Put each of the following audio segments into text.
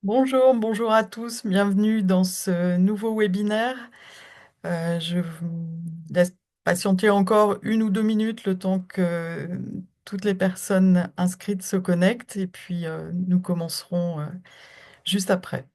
Bonjour, bonjour à tous, bienvenue dans ce nouveau webinaire. Je vous laisse patienter encore 1 ou 2 minutes le temps que toutes les personnes inscrites se connectent et puis nous commencerons juste après.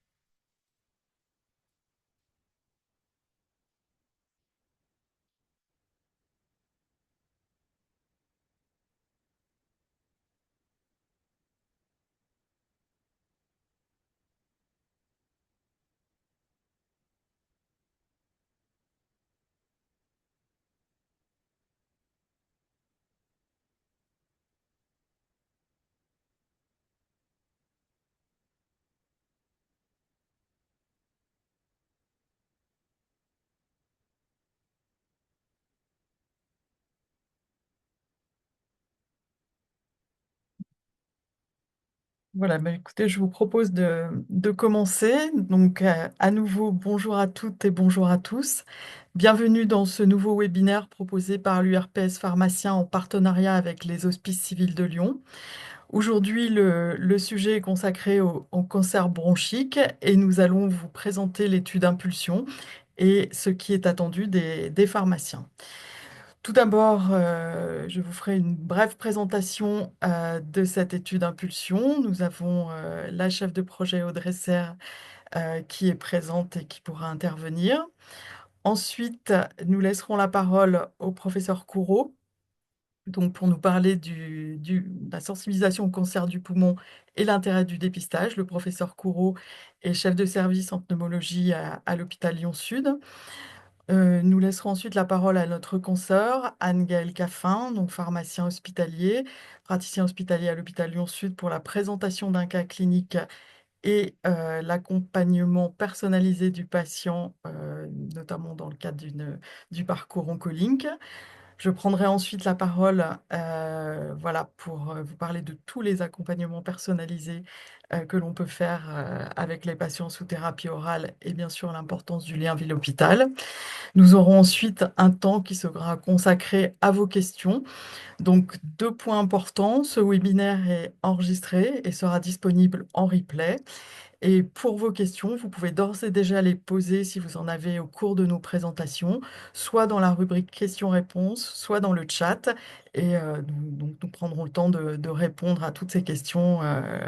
Voilà, écoutez, je vous propose de commencer. Donc, à nouveau, bonjour à toutes et bonjour à tous. Bienvenue dans ce nouveau webinaire proposé par l'URPS Pharmacien en partenariat avec les Hospices civils de Lyon. Aujourd'hui, le sujet est consacré au cancer bronchique et nous allons vous présenter l'étude Impulsion et ce qui est attendu des pharmaciens. Tout d'abord, je vous ferai une brève présentation de cette étude Impulsion. Nous avons la chef de projet Audrey Serre qui est présente et qui pourra intervenir. Ensuite, nous laisserons la parole au professeur Courreau, donc pour nous parler de la sensibilisation au cancer du poumon et l'intérêt du dépistage. Le professeur Courreau est chef de service en pneumologie à l'hôpital Lyon-Sud. Nous laisserons ensuite la parole à notre consoeur, Anne-Gaëlle Caffin, donc pharmacien hospitalier, praticien hospitalier à l'hôpital Lyon-Sud pour la présentation d'un cas clinique et l'accompagnement personnalisé du patient, notamment dans le cadre du parcours Oncolink. Je prendrai ensuite la parole voilà, pour vous parler de tous les accompagnements personnalisés que l'on peut faire avec les patients sous thérapie orale et bien sûr l'importance du lien ville-hôpital. Nous aurons ensuite un temps qui sera consacré à vos questions. Donc, 2 points importants. Ce webinaire est enregistré et sera disponible en replay. Et pour vos questions, vous pouvez d'ores et déjà les poser si vous en avez au cours de nos présentations, soit dans la rubrique questions-réponses, soit dans le chat. Et nous prendrons le temps de répondre à toutes ces questions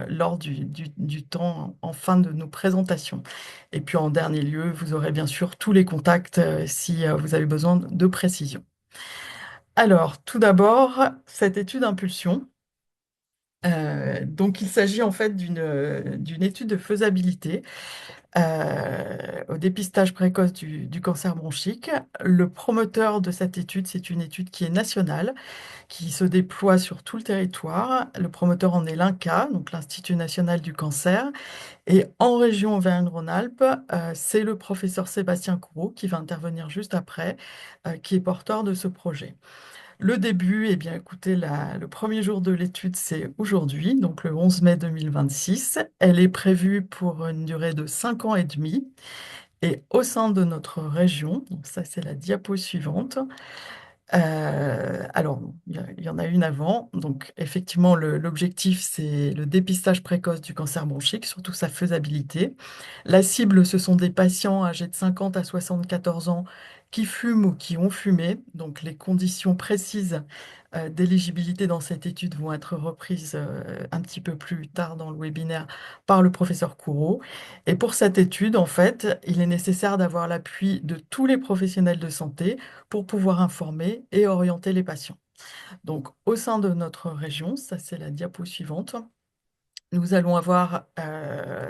lors du temps en fin de nos présentations. Et puis en dernier lieu, vous aurez bien sûr tous les contacts si vous avez besoin de précision. Alors, tout d'abord, cette étude Impulsion. Donc, il s'agit en fait d'une étude de faisabilité au dépistage précoce du cancer bronchique. Le promoteur de cette étude, c'est une étude qui est nationale, qui se déploie sur tout le territoire. Le promoteur en est l'INCa, donc l'Institut national du cancer. Et en région Auvergne-Rhône-Alpes, c'est le professeur Sébastien Courreau qui va intervenir juste après, qui est porteur de ce projet. Le début, eh bien, écoutez, le premier jour de l'étude, c'est aujourd'hui, donc le 11 mai 2026. Elle est prévue pour une durée de 5 ans et demi. Et au sein de notre région, donc ça c'est la diapo suivante, alors il y en a une avant, donc effectivement l'objectif c'est le dépistage précoce du cancer bronchique, surtout sa faisabilité. La cible ce sont des patients âgés de 50 à 74 ans qui fument ou qui ont fumé, donc les conditions précises d'éligibilité dans cette étude vont être reprises un petit peu plus tard dans le webinaire par le professeur Courreau. Et pour cette étude, en fait, il est nécessaire d'avoir l'appui de tous les professionnels de santé pour pouvoir informer et orienter les patients. Donc, au sein de notre région, ça c'est la diapo suivante, nous allons avoir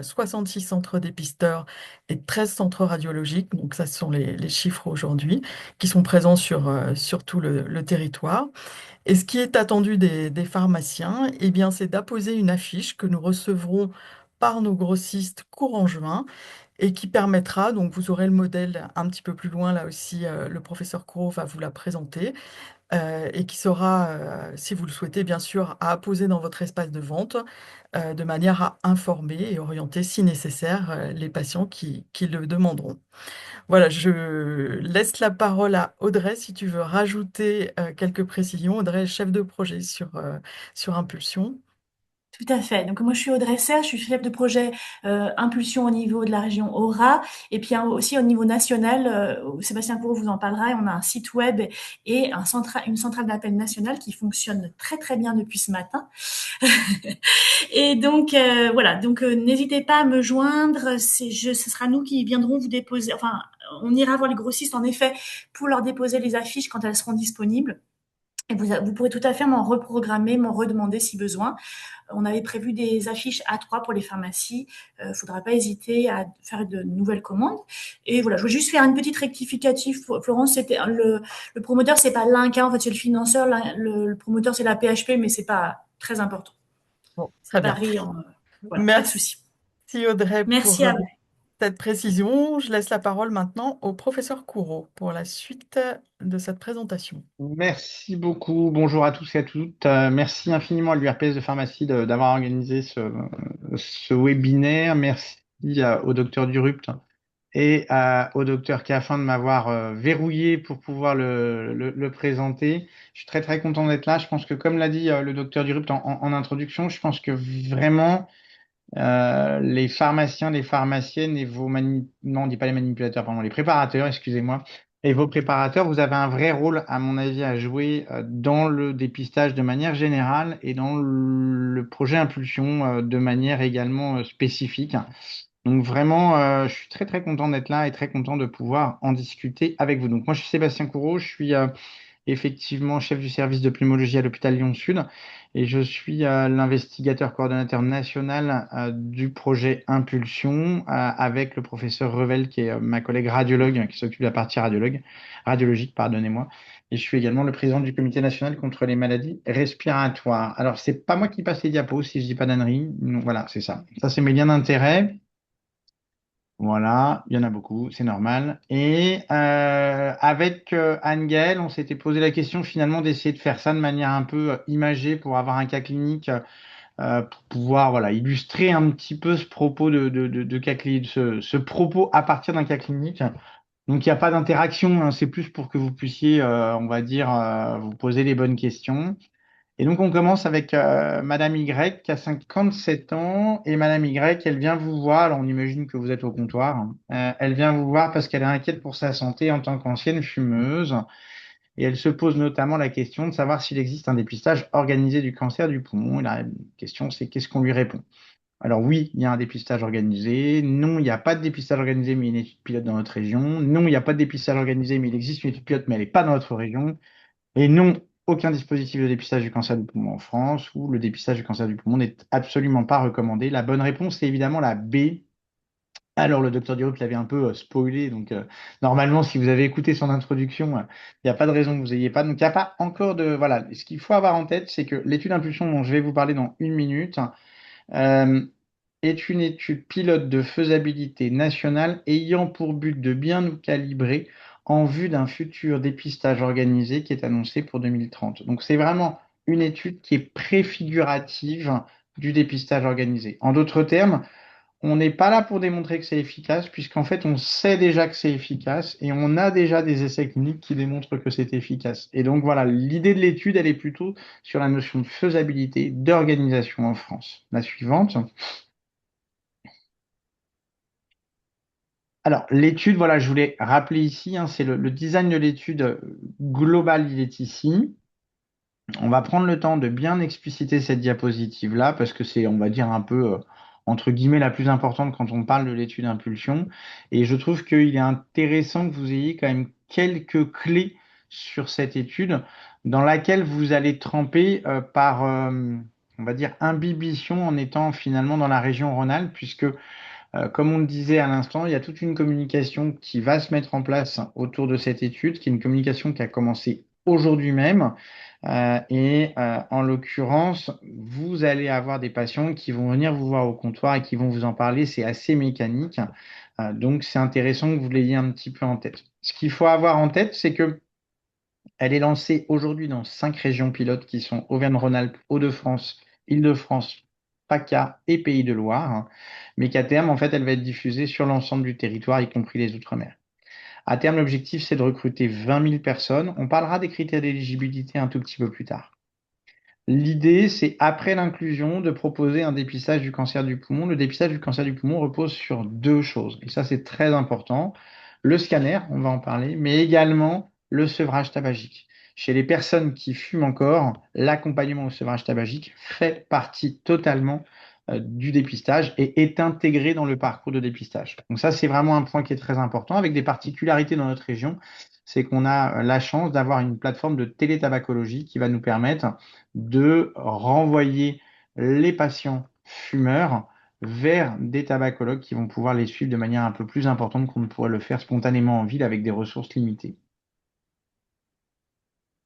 66 centres dépisteurs et 13 centres radiologiques. Donc, ça, ce sont les chiffres aujourd'hui qui sont présents sur tout le territoire. Et ce qui est attendu des pharmaciens, eh bien, c'est d'apposer une affiche que nous recevrons par nos grossistes courant juin et qui permettra, donc vous aurez le modèle un petit peu plus loin, là aussi, le professeur Courreau va vous la présenter, et qui sera, si vous le souhaitez, bien sûr, à apposer dans votre espace de vente, de manière à informer et orienter, si nécessaire, les patients qui le demanderont. Voilà, je laisse la parole à Audrey si tu veux rajouter quelques précisions. Audrey est chef de projet sur Impulsion. Tout à fait. Donc moi je suis Audrey Serre, je suis chef de projet impulsion au niveau de la région Aura et puis aussi au niveau national. Sébastien Courreau vous en parlera. Et on a un site web et une centrale d'appel nationale qui fonctionne très très bien depuis ce matin. Et donc voilà. Donc n'hésitez pas à me joindre. Ce sera nous qui viendrons vous déposer. Enfin, on ira voir les grossistes en effet pour leur déposer les affiches quand elles seront disponibles. Et vous pourrez tout à fait m'en reprogrammer, m'en redemander si besoin. On avait prévu des affiches A3 pour les pharmacies. Il ne faudra pas hésiter à faire de nouvelles commandes. Et voilà, je veux juste faire une petite rectificative. Florence, c'était le promoteur, c'est pas l'Inca, en fait, c'est le financeur. Le promoteur, c'est la PHP, mais c'est pas très important. Bon, Ça très bien. varie voilà, pas de Merci souci. Audrey Merci pour à vous. cette précision. Je laisse la parole maintenant au professeur Courreau pour la suite de cette présentation. Merci beaucoup. Bonjour à tous et à toutes. Merci infiniment à l'URPS de pharmacie d'avoir organisé ce webinaire. Merci au docteur Durupt et au docteur Caffin de m'avoir verrouillé pour pouvoir le présenter. Je suis très très content d'être là. Je pense que comme l'a dit le docteur Durupt en introduction, je pense que vraiment les pharmaciens, les pharmaciennes et non, on dit pas les manipulateurs, pardon, les préparateurs, excusez-moi, et vos préparateurs, vous avez un vrai rôle, à mon avis, à jouer dans le dépistage de manière générale et dans le projet Impulsion de manière également spécifique. Donc vraiment, je suis très très content d'être là et très content de pouvoir en discuter avec vous. Donc moi, je suis Sébastien Courreau, je suis effectivement chef du service de pneumologie à l'hôpital Lyon-Sud et je suis l'investigateur coordonnateur national du projet Impulsion avec le professeur Revel qui est ma collègue radiologue qui s'occupe de la partie radiologique, pardonnez-moi. Et je suis également le président du comité national contre les maladies respiratoires. Alors, c'est pas moi qui passe les diapos, si je dis pas d'ânerie. Non, voilà, c'est ça. Ça, c'est mes liens d'intérêt. Voilà, il y en a beaucoup, c'est normal. Et avec Anne-Gaëlle, on s'était posé la question finalement d'essayer de faire ça de manière un peu imagée pour avoir un cas clinique, pour pouvoir voilà, illustrer un petit peu ce propos de cas clinique, ce propos à partir d'un cas clinique. Donc il n'y a pas d'interaction, hein, c'est plus pour que vous puissiez, on va dire, vous poser les bonnes questions. Et donc, on commence avec Madame Y qui a 57 ans. Et Madame Y, elle vient vous voir. Alors, on imagine que vous êtes au comptoir, hein. Elle vient vous voir parce qu'elle est inquiète pour sa santé en tant qu'ancienne fumeuse. Et elle se pose notamment la question de savoir s'il existe un dépistage organisé du cancer du poumon. Et la question, c'est qu'est-ce qu'on lui répond? Alors, oui, il y a un dépistage organisé. Non, il n'y a pas de dépistage organisé, mais il y a une étude pilote dans notre région. Non, il n'y a pas de dépistage organisé, mais il existe une étude pilote, mais elle n'est pas dans notre région. Et non, aucun dispositif de dépistage du cancer du poumon en France ou le dépistage du cancer du poumon n'est absolument pas recommandé. La bonne réponse, c'est évidemment la B. Alors, le docteur Durup l'avait un peu spoilé, donc normalement, si vous avez écouté son introduction, il n'y a pas de raison que vous n'ayez pas. Donc, il n'y a pas encore de... Voilà, ce qu'il faut avoir en tête, c'est que l'étude d'impulsion dont je vais vous parler dans une minute, euh, est une étude pilote de faisabilité nationale ayant pour but de bien nous calibrer en vue d'un futur dépistage organisé qui est annoncé pour 2030. Donc c'est vraiment une étude qui est préfigurative du dépistage organisé. En d'autres termes, on n'est pas là pour démontrer que c'est efficace, puisqu'en fait, on sait déjà que c'est efficace et on a déjà des essais cliniques qui démontrent que c'est efficace. Et donc voilà, l'idée de l'étude, elle est plutôt sur la notion de faisabilité, d'organisation en France. La suivante. Alors, l'étude, voilà, je voulais rappeler ici, hein, c'est le design de l'étude globale, il est ici. On va prendre le temps de bien expliciter cette diapositive-là, parce que c'est, on va dire, un peu, entre guillemets, la plus importante quand on parle de l'étude impulsion. Et je trouve qu'il est intéressant que vous ayez quand même quelques clés sur cette étude, dans laquelle vous allez tremper par, on va dire, imbibition en étant finalement dans la région Rhône-Alpes, puisque comme on le disait à l'instant, il y a toute une communication qui va se mettre en place autour de cette étude, qui est une communication qui a commencé aujourd'hui même. En l'occurrence, vous allez avoir des patients qui vont venir vous voir au comptoir et qui vont vous en parler. C'est assez mécanique. Donc, c'est intéressant que vous l'ayez un petit peu en tête. Ce qu'il faut avoir en tête, c'est que elle est lancée aujourd'hui dans 5 régions pilotes qui sont Auvergne-Rhône-Alpes, Hauts-de-France, Île-de-France, PACA et Pays de Loire, hein, mais qu'à terme, en fait, elle va être diffusée sur l'ensemble du territoire, y compris les Outre-mer. À terme, l'objectif, c'est de recruter 20 000 personnes. On parlera des critères d'éligibilité un tout petit peu plus tard. L'idée, c'est après l'inclusion de proposer un dépistage du cancer du poumon. Le dépistage du cancer du poumon repose sur deux choses, et ça c'est très important. Le scanner, on va en parler, mais également le sevrage tabagique. Chez les personnes qui fument encore, l'accompagnement au sevrage tabagique fait partie totalement du dépistage et est intégré dans le parcours de dépistage. Donc ça, c'est vraiment un point qui est très important, avec des particularités dans notre région. C'est qu'on a la chance d'avoir une plateforme de télétabacologie qui va nous permettre de renvoyer les patients fumeurs vers des tabacologues qui vont pouvoir les suivre de manière un peu plus importante qu'on ne pourrait le faire spontanément en ville avec des ressources limitées.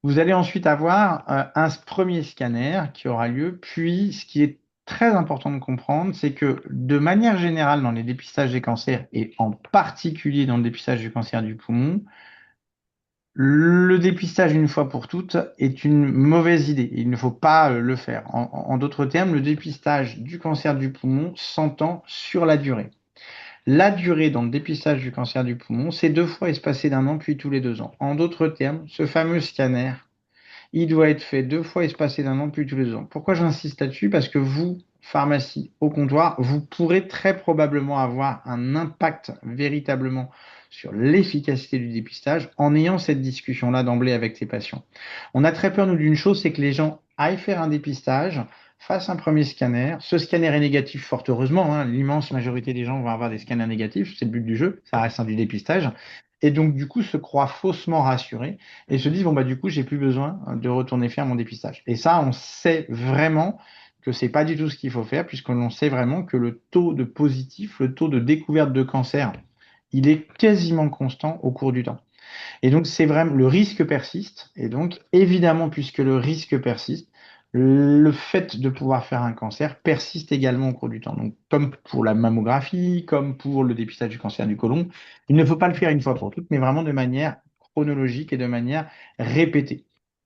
Vous allez ensuite avoir un premier scanner qui aura lieu, puis ce qui est très important de comprendre, c'est que de manière générale dans les dépistages des cancers et en particulier dans le dépistage du cancer du poumon, le dépistage une fois pour toutes est une mauvaise idée. Il ne faut pas le faire. En d'autres termes, le dépistage du cancer du poumon s'entend sur la durée. La durée dans le dépistage du cancer du poumon, c'est 2 fois espacé d'un an, puis tous les 2 ans. En d'autres termes, ce fameux scanner, il doit être fait 2 fois espacé d'un an, puis tous les 2 ans. Pourquoi j'insiste là-dessus? Parce que vous, pharmacie au comptoir, vous pourrez très probablement avoir un impact véritablement sur l'efficacité du dépistage en ayant cette discussion-là d'emblée avec les patients. On a très peur, nous, d'une chose, c'est que les gens aillent faire un dépistage, fassent un premier scanner. Ce scanner est négatif, fort heureusement, hein. L'immense majorité des gens vont avoir des scanners négatifs, c'est le but du jeu, ça reste du dépistage. Et donc, du coup, se croient faussement rassurés et se disent, bon, bah, du coup, j'ai plus besoin de retourner faire mon dépistage. Et ça, on sait vraiment que c'est pas du tout ce qu'il faut faire, puisque l'on sait vraiment que le taux de positif, le taux de découverte de cancer, il est quasiment constant au cours du temps. Et donc, c'est vraiment, le risque persiste. Et donc, évidemment, puisque le risque persiste, le fait de pouvoir faire un cancer persiste également au cours du temps. Donc, comme pour la mammographie, comme pour le dépistage du cancer du côlon, il ne faut pas le faire une fois pour toutes, mais vraiment de manière chronologique et de manière répétée.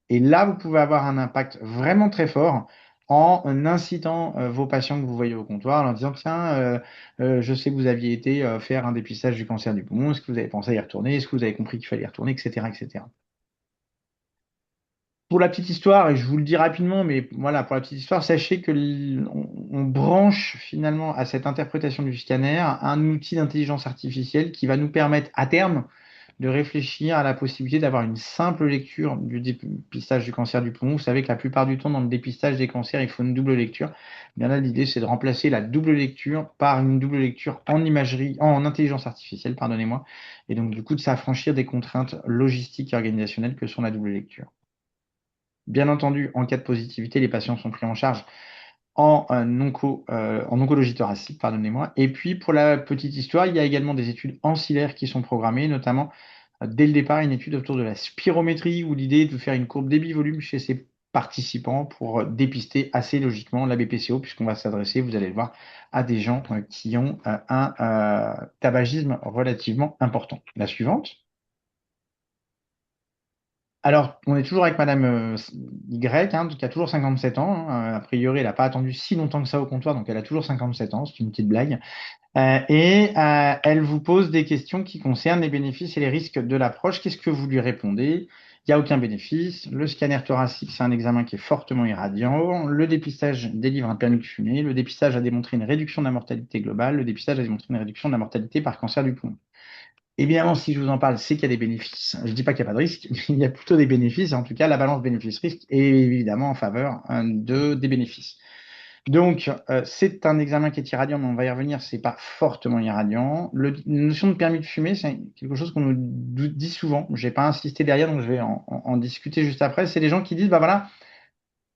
Et là, vous pouvez avoir un impact vraiment très fort en incitant vos patients que vous voyez au comptoir, en leur disant, tiens, je sais que vous aviez été faire un dépistage du cancer du poumon. Est-ce que vous avez pensé à y retourner? Est-ce que vous avez compris qu'il fallait y retourner, etc., etc. Pour la petite histoire, et je vous le dis rapidement, mais voilà, pour la petite histoire, sachez que on branche finalement à cette interprétation du scanner un outil d'intelligence artificielle qui va nous permettre à terme de réfléchir à la possibilité d'avoir une simple lecture du dépistage du cancer du poumon. Vous savez que la plupart du temps, dans le dépistage des cancers, il faut une double lecture. Bien là, l'idée, c'est de remplacer la double lecture par une double lecture en imagerie, en intelligence artificielle, pardonnez-moi, et donc du coup de s'affranchir des contraintes logistiques et organisationnelles que sont la double lecture. Bien entendu, en cas de positivité, les patients sont pris en charge en oncologie thoracique, pardonnez-moi. Et puis, pour la petite histoire, il y a également des études ancillaires qui sont programmées, notamment dès le départ, une étude autour de la spirométrie, où l'idée est de faire une courbe débit-volume chez ces participants pour dépister assez logiquement la BPCO, puisqu'on va s'adresser, vous allez le voir, à des gens qui ont un tabagisme relativement important. La suivante. Alors, on est toujours avec Madame Y, hein, qui a toujours 57 ans, hein. A priori, elle n'a pas attendu si longtemps que ça au comptoir, donc elle a toujours 57 ans, c'est une petite blague. Elle vous pose des questions qui concernent les bénéfices et les risques de l'approche. Qu'est-ce que vous lui répondez? Il n'y a aucun bénéfice. Le scanner thoracique, c'est un examen qui est fortement irradiant. Le dépistage délivre un permis de fumer. Le dépistage a démontré une réduction de la mortalité globale. Le dépistage a démontré une réduction de la mortalité par cancer du poumon. Évidemment, si je vous en parle, c'est qu'il y a des bénéfices. Je ne dis pas qu'il n'y a pas de risque, mais il y a plutôt des bénéfices. En tout cas, la balance bénéfice-risque est évidemment en faveur des bénéfices. Donc, c'est un examen qui est irradiant, mais on va y revenir, c'est pas fortement irradiant. La notion de permis de fumer, c'est quelque chose qu'on nous dit souvent. Je n'ai pas insisté derrière, donc je vais en discuter juste après. C'est des gens qui disent, bah voilà,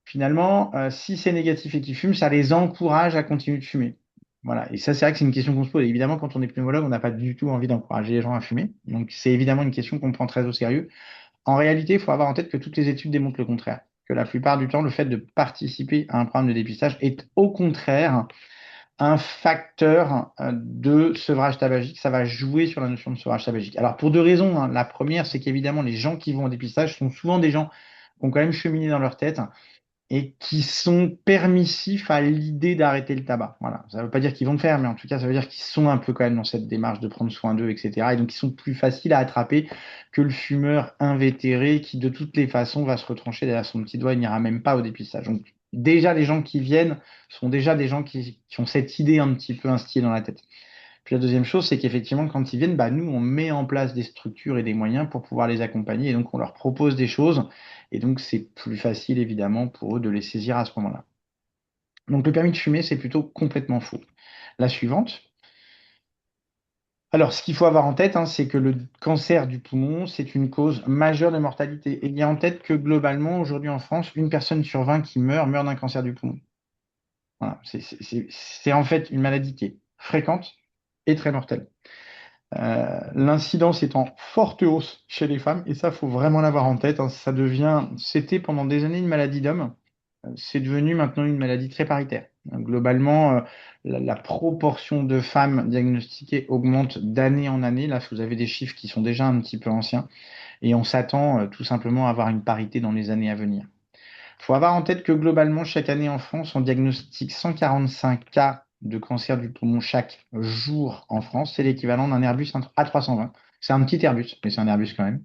finalement, si c'est négatif et qu'ils fument, ça les encourage à continuer de fumer. Voilà. Et ça, c'est vrai que c'est une question qu'on se pose. Évidemment, quand on est pneumologue, on n'a pas du tout envie d'encourager les gens à fumer. Donc, c'est évidemment une question qu'on prend très au sérieux. En réalité, il faut avoir en tête que toutes les études démontrent le contraire. Que la plupart du temps, le fait de participer à un programme de dépistage est au contraire un facteur de sevrage tabagique. Ça va jouer sur la notion de sevrage tabagique. Alors, pour deux raisons, hein. La première, c'est qu'évidemment, les gens qui vont au dépistage sont souvent des gens qui ont quand même cheminé dans leur tête et qui sont permissifs à l'idée d'arrêter le tabac. Voilà. Ça ne veut pas dire qu'ils vont le faire, mais en tout cas, ça veut dire qu'ils sont un peu quand même dans cette démarche de prendre soin d'eux, etc. Et donc, ils sont plus faciles à attraper que le fumeur invétéré qui, de toutes les façons, va se retrancher derrière son petit doigt et n'ira même pas au dépistage. Donc, déjà, les gens qui viennent sont déjà des gens qui ont cette idée un petit peu instillée dans la tête. Puis la deuxième chose, c'est qu'effectivement, quand ils viennent, bah, nous, on met en place des structures et des moyens pour pouvoir les accompagner. Et donc, on leur propose des choses. Et donc, c'est plus facile, évidemment, pour eux de les saisir à ce moment-là. Donc, le permis de fumer, c'est plutôt complètement faux. La suivante. Alors, ce qu'il faut avoir en tête, hein, c'est que le cancer du poumon, c'est une cause majeure de mortalité. Et il y a en tête que globalement, aujourd'hui en France, une personne sur 20 qui meurt d'un cancer du poumon. Voilà. C'est en fait une maladie qui est fréquente et très mortelle. L'incidence est en forte hausse chez les femmes, et ça, faut vraiment l'avoir en tête, hein. C'était pendant des années une maladie d'homme, c'est devenu maintenant une maladie très paritaire. Globalement, la proportion de femmes diagnostiquées augmente d'année en année. Là, vous avez des chiffres qui sont déjà un petit peu anciens, et on s'attend tout simplement à avoir une parité dans les années à venir. Il faut avoir en tête que globalement, chaque année en France, on diagnostique 145 cas de cancer du poumon chaque jour en France. C'est l'équivalent d'un Airbus A320. C'est un petit Airbus, mais c'est un Airbus quand même.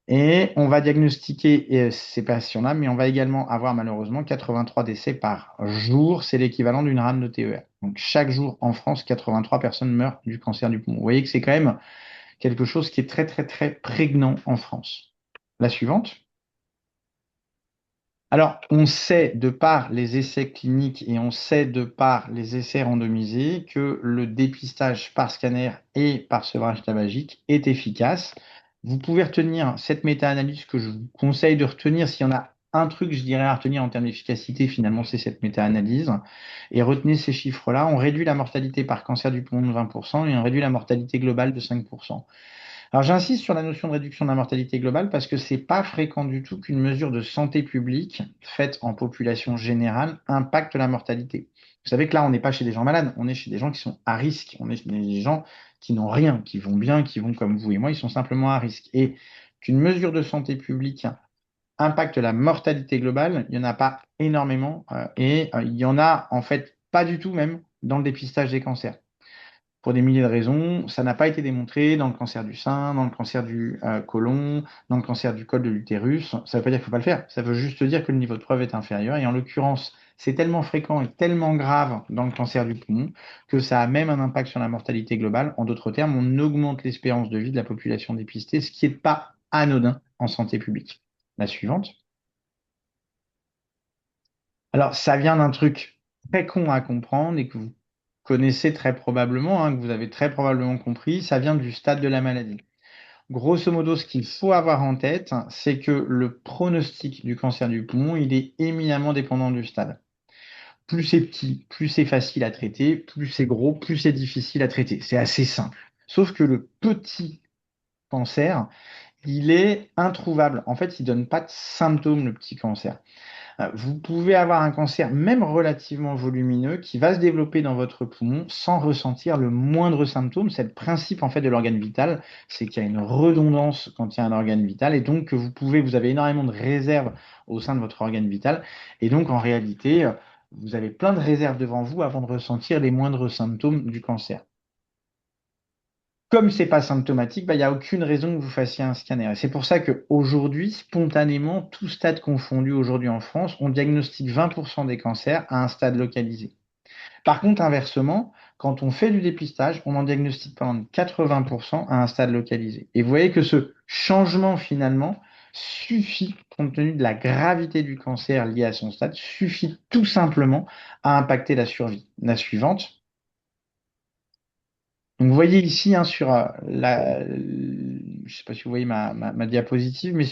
Et on va diagnostiquer ces patients-là, mais on va également avoir malheureusement 83 décès par jour. C'est l'équivalent d'une rame de TER. Donc chaque jour en France, 83 personnes meurent du cancer du poumon. Vous voyez que c'est quand même quelque chose qui est très, très, très prégnant en France. La suivante. Alors, on sait de par les essais cliniques et on sait de par les essais randomisés que le dépistage par scanner et par sevrage tabagique est efficace. Vous pouvez retenir cette méta-analyse que je vous conseille de retenir. S'il y en a un truc, je dirais, à retenir en termes d'efficacité, finalement, c'est cette méta-analyse. Et retenez ces chiffres-là. On réduit la mortalité par cancer du poumon de 20% et on réduit la mortalité globale de 5%. Alors j'insiste sur la notion de réduction de la mortalité globale parce que c'est pas fréquent du tout qu'une mesure de santé publique faite en population générale impacte la mortalité. Vous savez que là, on n'est pas chez des gens malades, on est chez des gens qui sont à risque, on est chez des gens qui n'ont rien, qui vont bien, qui vont comme vous et moi, ils sont simplement à risque. Et qu'une mesure de santé publique impacte la mortalité globale, il n'y en a pas énormément il y en a en fait pas du tout même dans le dépistage des cancers pour des milliers de raisons. Ça n'a pas été démontré dans le cancer du sein, dans le cancer du côlon, dans le cancer du col de l'utérus. Ça ne veut pas dire qu'il ne faut pas le faire. Ça veut juste dire que le niveau de preuve est inférieur. Et en l'occurrence, c'est tellement fréquent et tellement grave dans le cancer du poumon que ça a même un impact sur la mortalité globale. En d'autres termes, on augmente l'espérance de vie de la population dépistée, ce qui n'est pas anodin en santé publique. La suivante. Alors, ça vient d'un truc très con à comprendre et que vous connaissez très probablement, hein, que vous avez très probablement compris, ça vient du stade de la maladie. Grosso modo, ce qu'il faut avoir en tête, c'est que le pronostic du cancer du poumon, il est éminemment dépendant du stade. Plus c'est petit, plus c'est facile à traiter, plus c'est gros, plus c'est difficile à traiter. C'est assez simple. Sauf que le petit cancer, il est introuvable. En fait, il donne pas de symptômes, le petit cancer. Vous pouvez avoir un cancer, même relativement volumineux, qui va se développer dans votre poumon sans ressentir le moindre symptôme. C'est le principe en fait de l'organe vital, c'est qu'il y a une redondance quand il y a un organe vital, et donc que vous avez énormément de réserves au sein de votre organe vital, et donc en réalité, vous avez plein de réserves devant vous avant de ressentir les moindres symptômes du cancer. Comme c'est pas symptomatique, bah, il n'y a aucune raison que vous fassiez un scanner. Et c'est pour ça qu'aujourd'hui, spontanément, tout stade confondu aujourd'hui en France, on diagnostique 20% des cancers à un stade localisé. Par contre, inversement, quand on fait du dépistage, on en diagnostique pendant 80% à un stade localisé. Et vous voyez que ce changement, finalement, suffit, compte tenu de la gravité du cancer lié à son stade, suffit tout simplement à impacter la survie. La suivante. Donc, vous voyez ici hein, je sais pas si vous voyez ma diapositive, mais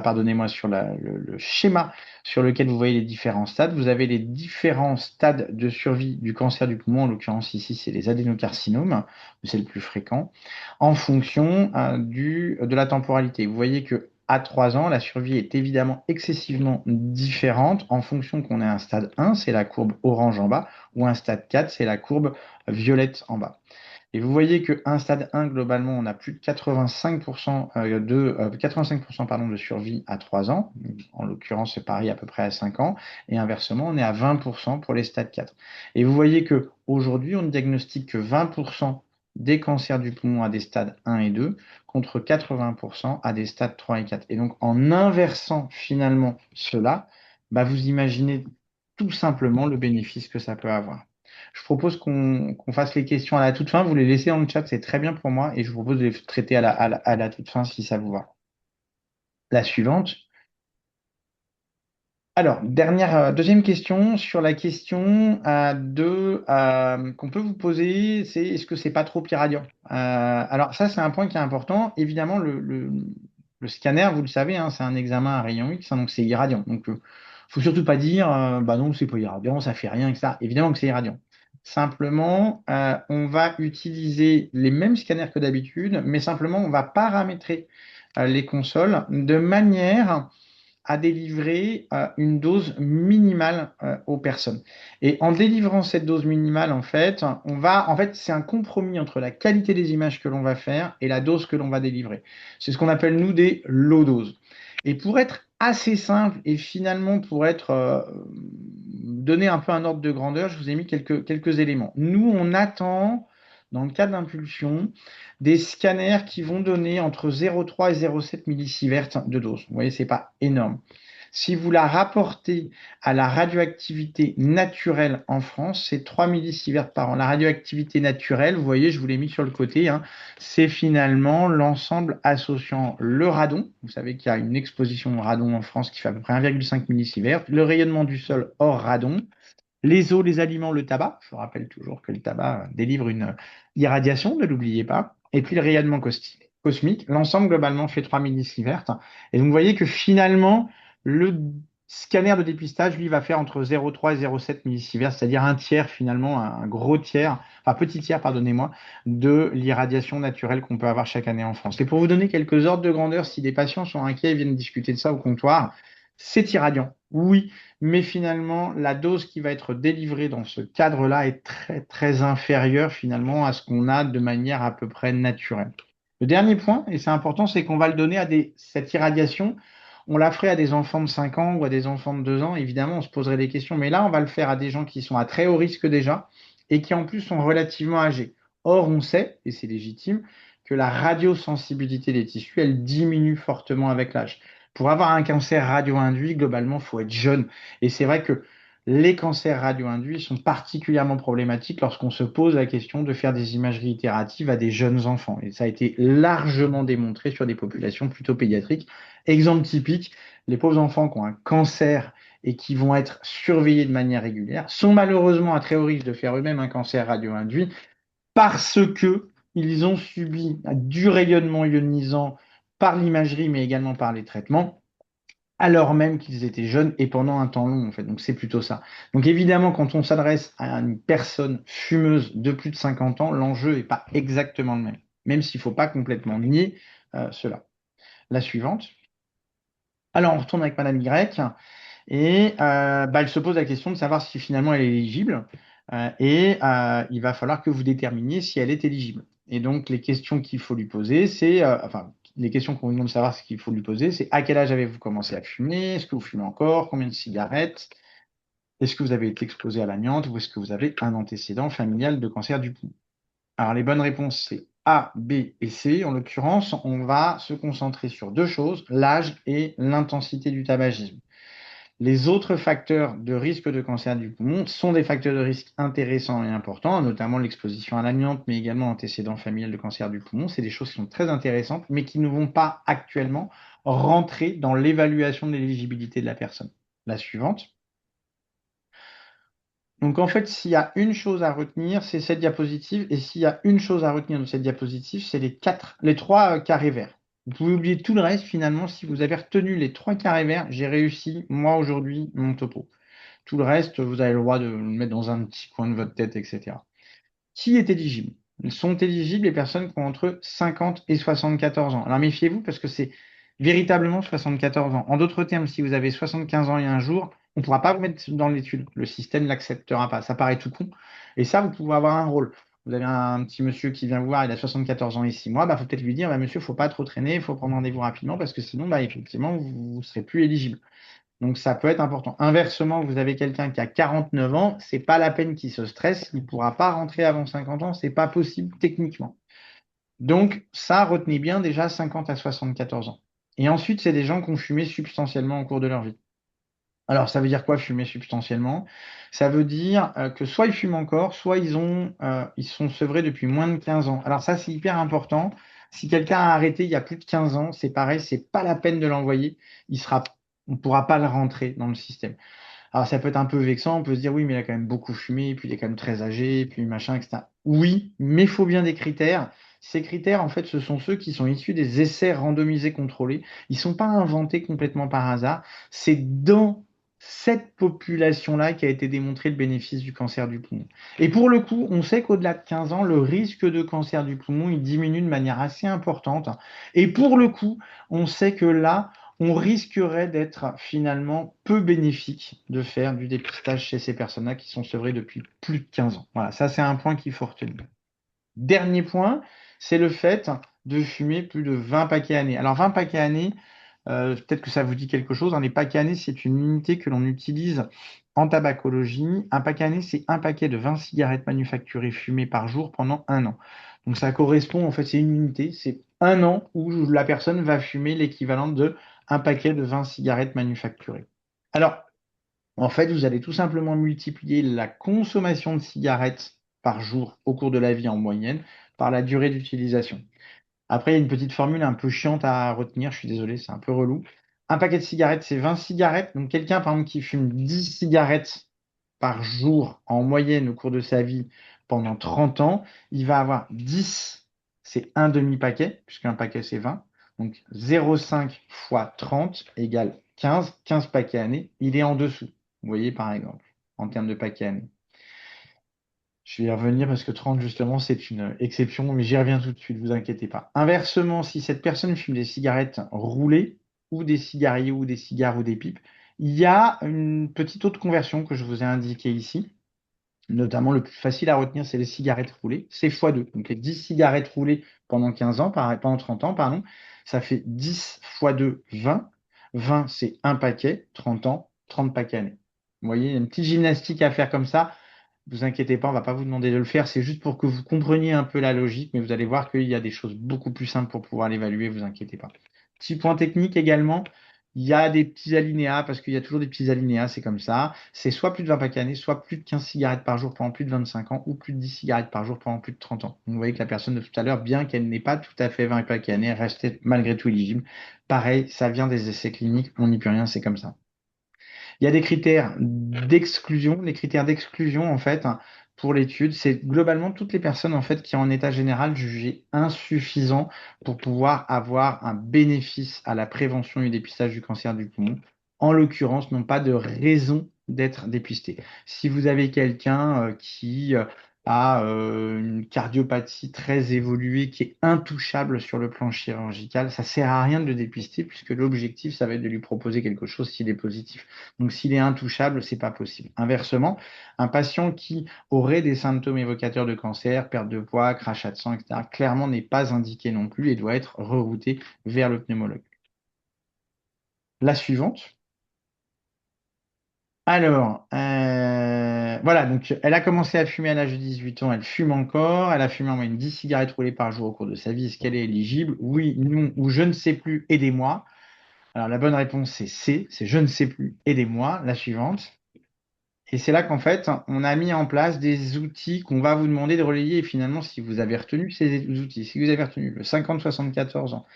pardonnez-moi, le schéma sur lequel vous voyez les différents stades, vous avez les différents stades de survie du cancer du poumon. En l'occurrence ici, c'est les adénocarcinomes, c'est le plus fréquent, en fonction de la temporalité. Vous voyez que à 3 ans, la survie est évidemment excessivement différente en fonction qu'on ait un stade 1, c'est la courbe orange en bas, ou un stade 4, c'est la courbe violette en bas. Et vous voyez qu'un stade 1, globalement, on a plus de 85%, 85% pardon, de survie à 3 ans. En l'occurrence, c'est pareil à peu près à 5 ans. Et inversement, on est à 20% pour les stades 4. Et vous voyez qu'aujourd'hui, on ne diagnostique que 20% des cancers du poumon à des stades 1 et 2 contre 80% à des stades 3 et 4. Et donc, en inversant finalement cela, bah, vous imaginez tout simplement le bénéfice que ça peut avoir. Je propose qu'on fasse les questions à la toute fin. Vous les laissez dans le chat, c'est très bien pour moi. Et je vous propose de les traiter à la toute fin si ça vous va. La suivante. Alors, deuxième question sur la question qu'on peut vous poser, c'est est-ce que c'est pas trop irradiant? Alors ça, c'est un point qui est important. Évidemment, le scanner, vous le savez, hein, c'est un examen à rayon X, hein, donc c'est irradiant. Donc, faut surtout pas dire, bah non, c'est pas irradiant, ça fait rien, etc. Évidemment que c'est irradiant. Simplement, on va utiliser les mêmes scanners que d'habitude, mais simplement, on va paramétrer les consoles de manière à délivrer une dose minimale aux personnes. Et en délivrant cette dose minimale, en fait, c'est un compromis entre la qualité des images que l'on va faire et la dose que l'on va délivrer. C'est ce qu'on appelle, nous, des low doses. Et pour être assez simple et finalement pour donner un peu un ordre de grandeur, je vous ai mis quelques éléments. Nous, on attend, dans le cas d'impulsion, des scanners qui vont donner entre 0,3 et 0,7 millisieverts de dose. Vous voyez, c'est pas énorme. Si vous la rapportez à la radioactivité naturelle en France, c'est 3 millisieverts par an. La radioactivité naturelle, vous voyez, je vous l'ai mis sur le côté, hein, c'est finalement l'ensemble associant le radon. Vous savez qu'il y a une exposition au radon en France qui fait à peu près 1,5 millisieverts, le rayonnement du sol hors radon, les eaux, les aliments, le tabac. Je vous rappelle toujours que le tabac délivre une irradiation, ne l'oubliez pas. Et puis le rayonnement cosmique. L'ensemble, globalement, fait 3 millisieverts. Et donc, vous voyez que finalement, le scanner de dépistage, lui, va faire entre 0,3 et 0,7 millisieverts, c'est-à-dire un tiers, finalement, un gros tiers, enfin petit tiers, pardonnez-moi, de l'irradiation naturelle qu'on peut avoir chaque année en France. Et pour vous donner quelques ordres de grandeur, si des patients sont inquiets et viennent discuter de ça au comptoir, c'est irradiant, oui, mais finalement, la dose qui va être délivrée dans ce cadre-là est très, très inférieure finalement à ce qu'on a de manière à peu près naturelle. Le dernier point, et c'est important, c'est qu'on va le donner cette irradiation, on la ferait à des enfants de 5 ans ou à des enfants de 2 ans, évidemment, on se poserait des questions, mais là, on va le faire à des gens qui sont à très haut risque déjà et qui en plus sont relativement âgés. Or, on sait, et c'est légitime, que la radiosensibilité des tissus, elle diminue fortement avec l'âge. Pour avoir un cancer radio-induit, globalement, il faut être jeune. Et c'est vrai que les cancers radio-induits sont particulièrement problématiques lorsqu'on se pose la question de faire des imageries itératives à des jeunes enfants. Et ça a été largement démontré sur des populations plutôt pédiatriques. Exemple typique, les pauvres enfants qui ont un cancer et qui vont être surveillés de manière régulière sont malheureusement à très haut risque de faire eux-mêmes un cancer radio-induit parce que ils ont subi du rayonnement ionisant par l'imagerie, mais également par les traitements, alors même qu'ils étaient jeunes et pendant un temps long, en fait. Donc, c'est plutôt ça. Donc, évidemment, quand on s'adresse à une personne fumeuse de plus de 50 ans, l'enjeu n'est pas exactement le même, même s'il ne faut pas complètement nier cela. La suivante. Alors, on retourne avec Madame Y et elle se pose la question de savoir si finalement elle est éligible il va falloir que vous déterminiez si elle est éligible. Et donc, les questions qu'il faut lui poser, les questions qu'on vous demande de savoir ce qu'il faut lui poser, c'est à quel âge avez-vous commencé à fumer? Est-ce que vous fumez encore? Combien de cigarettes? Est-ce que vous avez été exposé à l'amiante ou est-ce que vous avez un antécédent familial de cancer du poumon? Alors, les bonnes réponses, c'est A, B et C. En l'occurrence, on va se concentrer sur deux choses, l'âge et l'intensité du tabagisme. Les autres facteurs de risque de cancer du poumon sont des facteurs de risque intéressants et importants, notamment l'exposition à l'amiante, mais également l'antécédent familial de cancer du poumon. C'est des choses qui sont très intéressantes, mais qui ne vont pas actuellement rentrer dans l'évaluation de l'éligibilité de la personne. La suivante. Donc en fait, s'il y a une chose à retenir, c'est cette diapositive, et s'il y a une chose à retenir de cette diapositive, c'est les trois carrés verts. Vous pouvez oublier tout le reste, finalement, si vous avez retenu les trois carrés verts, j'ai réussi, moi, aujourd'hui, mon topo. Tout le reste, vous avez le droit de le mettre dans un petit coin de votre tête, etc. Qui est éligible? Ils sont éligibles les personnes qui ont entre 50 et 74 ans. Alors méfiez-vous parce que c'est véritablement 74 ans. En d'autres termes, si vous avez 75 ans et un jour, on ne pourra pas vous mettre dans l'étude. Le système ne l'acceptera pas. Ça paraît tout con. Et ça, vous pouvez avoir un rôle. Vous avez un petit monsieur qui vient vous voir, il a 74 ans et 6 mois, bah, faut peut-être lui dire, bah, monsieur, il ne faut pas trop traîner, il faut prendre rendez-vous rapidement parce que sinon, bah, effectivement, vous ne serez plus éligible. Donc, ça peut être important. Inversement, vous avez quelqu'un qui a 49 ans, c'est pas la peine qu'il se stresse, il ne pourra pas rentrer avant 50 ans, c'est pas possible techniquement. Donc, ça, retenez bien déjà 50 à 74 ans. Et ensuite, c'est des gens qui ont fumé substantiellement au cours de leur vie. Alors, ça veut dire quoi fumer substantiellement? Ça veut dire que soit ils fument encore, soit ils sont sevrés depuis moins de 15 ans. Alors ça, c'est hyper important. Si quelqu'un a arrêté il y a plus de 15 ans, c'est pareil, c'est pas la peine de l'envoyer. On ne pourra pas le rentrer dans le système. Alors ça peut être un peu vexant, on peut se dire oui, mais il a quand même beaucoup fumé, puis il est quand même très âgé, puis machin, etc. Oui, mais il faut bien des critères. Ces critères, en fait, ce sont ceux qui sont issus des essais randomisés contrôlés. Ils ne sont pas inventés complètement par hasard. C'est dans cette population-là qui a été démontré le bénéfice du cancer du poumon. Et pour le coup, on sait qu'au-delà de 15 ans, le risque de cancer du poumon, il diminue de manière assez importante. Et pour le coup, on sait que là, on risquerait d'être finalement peu bénéfique de faire du dépistage chez ces personnes-là qui sont sevrées depuis plus de 15 ans. Voilà, ça c'est un point qu'il faut retenir. Dernier point, c'est le fait de fumer plus de 20 paquets années. Alors 20 paquets années, peut-être que ça vous dit quelque chose, hein. Les paquets années, c'est une unité que l'on utilise en tabacologie. Un paquet année, c'est un paquet de 20 cigarettes manufacturées fumées par jour pendant un an. Donc ça correspond, en fait, c'est une unité, c'est un an où la personne va fumer l'équivalent de un paquet de 20 cigarettes manufacturées. Alors, en fait, vous allez tout simplement multiplier la consommation de cigarettes par jour au cours de la vie en moyenne par la durée d'utilisation. Après, il y a une petite formule un peu chiante à retenir, je suis désolé, c'est un peu relou. Un paquet de cigarettes, c'est 20 cigarettes. Donc quelqu'un, par exemple, qui fume 10 cigarettes par jour en moyenne au cours de sa vie pendant 30 ans, il va avoir 10, c'est un demi-paquet, puisqu'un paquet c'est 20. Donc 0,5 fois 30 égale 15, 15 paquets années. Il est en dessous, vous voyez par exemple, en termes de paquets années. Je vais y revenir parce que 30, justement, c'est une exception, mais j'y reviens tout de suite, vous inquiétez pas. Inversement, si cette personne fume des cigarettes roulées, ou des cigarios, ou des cigares, ou des pipes, il y a une petite autre conversion que je vous ai indiquée ici. Notamment, le plus facile à retenir, c'est les cigarettes roulées. C'est x2. Donc, les 10 cigarettes roulées pendant 15 ans, pendant 30 ans, pardon, ça fait 10 x 2, 20. 20, c'est un paquet, 30 ans, 30 paquets années. Vous voyez, il y a une petite gymnastique à faire comme ça. Ne vous inquiétez pas, on ne va pas vous demander de le faire. C'est juste pour que vous compreniez un peu la logique, mais vous allez voir qu'il y a des choses beaucoup plus simples pour pouvoir l'évaluer, vous inquiétez pas. Petit point technique également, il y a des petits alinéas, parce qu'il y a toujours des petits alinéas, c'est comme ça. C'est soit plus de 20 paquets années, soit plus de 15 cigarettes par jour pendant plus de 25 ans, ou plus de 10 cigarettes par jour pendant plus de 30 ans. Donc, vous voyez que la personne de tout à l'heure, bien qu'elle n'ait pas tout à fait 20 paquets années, restait malgré tout éligible. Pareil, ça vient des essais cliniques, on n'y peut rien, c'est comme ça. Il y a des critères d'exclusion. Les critères d'exclusion, en fait, pour l'étude, c'est globalement toutes les personnes, en fait, qui, en état général, jugées insuffisants pour pouvoir avoir un bénéfice à la prévention et dépistage du cancer du poumon. En l'occurrence, n'ont pas de raison d'être dépistés. Si vous avez quelqu'un qui a une cardiopathie très évoluée, qui est intouchable sur le plan chirurgical, ça sert à rien de le dépister puisque l'objectif, ça va être de lui proposer quelque chose s'il est positif. Donc, s'il est intouchable, c'est pas possible. Inversement, un patient qui aurait des symptômes évocateurs de cancer, perte de poids, crachat de sang, etc., clairement n'est pas indiqué non plus et doit être rerouté vers le pneumologue. La suivante. Alors, voilà, donc elle a commencé à fumer à l'âge de 18 ans, elle fume encore, elle a fumé en moyenne 10 cigarettes roulées par jour au cours de sa vie. Est-ce qu'elle est éligible? Oui, non, ou je ne sais plus, aidez-moi. Alors la bonne réponse c'est C, c'est je ne sais plus, aidez-moi. La suivante. Et c'est là qu'en fait, on a mis en place des outils qu'on va vous demander de relayer. Et finalement, si vous avez retenu ces outils, si vous avez retenu le 50-74 ans,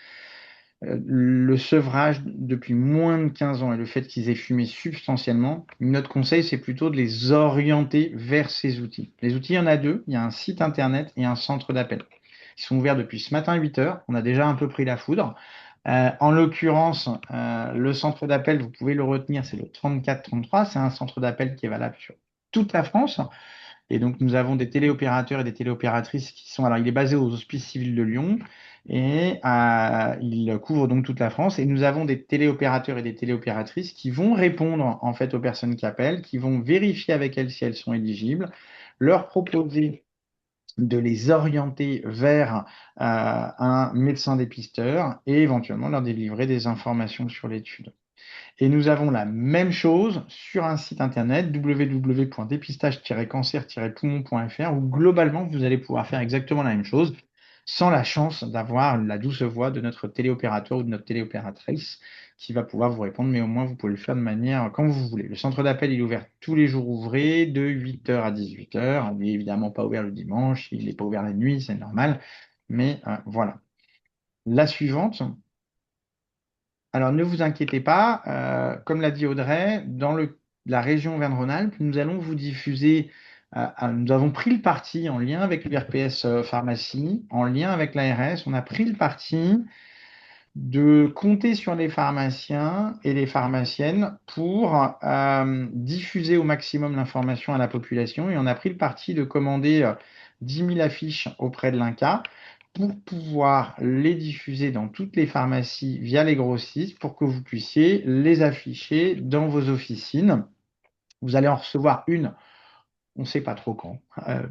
le sevrage depuis moins de 15 ans et le fait qu'ils aient fumé substantiellement, notre conseil, c'est plutôt de les orienter vers ces outils. Les outils, il y en a deux. Il y a un site internet et un centre d'appel. Ils sont ouverts depuis ce matin à 8 heures. On a déjà un peu pris la foudre. En l'occurrence, le centre d'appel, vous pouvez le retenir, c'est le 3433. C'est un centre d'appel qui est valable sur toute la France. Et donc, nous avons des téléopérateurs et des téléopératrices qui sont. Alors, il est basé aux Hospices civils de Lyon et il couvre donc toute la France. Et nous avons des téléopérateurs et des téléopératrices qui vont répondre en fait aux personnes qui appellent, qui vont vérifier avec elles si elles sont éligibles, leur proposer de les orienter vers un médecin dépisteur et éventuellement leur délivrer des informations sur l'étude. Et nous avons la même chose sur un site internet www.dépistage-cancer-poumon.fr où globalement vous allez pouvoir faire exactement la même chose sans la chance d'avoir la douce voix de notre téléopérateur ou de notre téléopératrice qui va pouvoir vous répondre, mais au moins vous pouvez le faire de manière quand vous voulez. Le centre d'appel, il est ouvert tous les jours ouvrés de 8h à 18h. Il n'est évidemment pas ouvert le dimanche, il n'est pas ouvert la nuit, c'est normal. Mais voilà. La suivante. Alors, ne vous inquiétez pas, comme l'a dit Audrey, dans la région Auvergne-Rhône-Alpes, nous allons vous diffuser, nous avons pris le parti en lien avec l'URPS Pharmacie, en lien avec l'ARS, on a pris le parti de compter sur les pharmaciens et les pharmaciennes pour diffuser au maximum l'information à la population et on a pris le parti de commander 10 000 affiches auprès de l'INCa pour pouvoir les diffuser dans toutes les pharmacies via les grossistes pour que vous puissiez les afficher dans vos officines. Vous allez en recevoir une, on ne sait pas trop quand,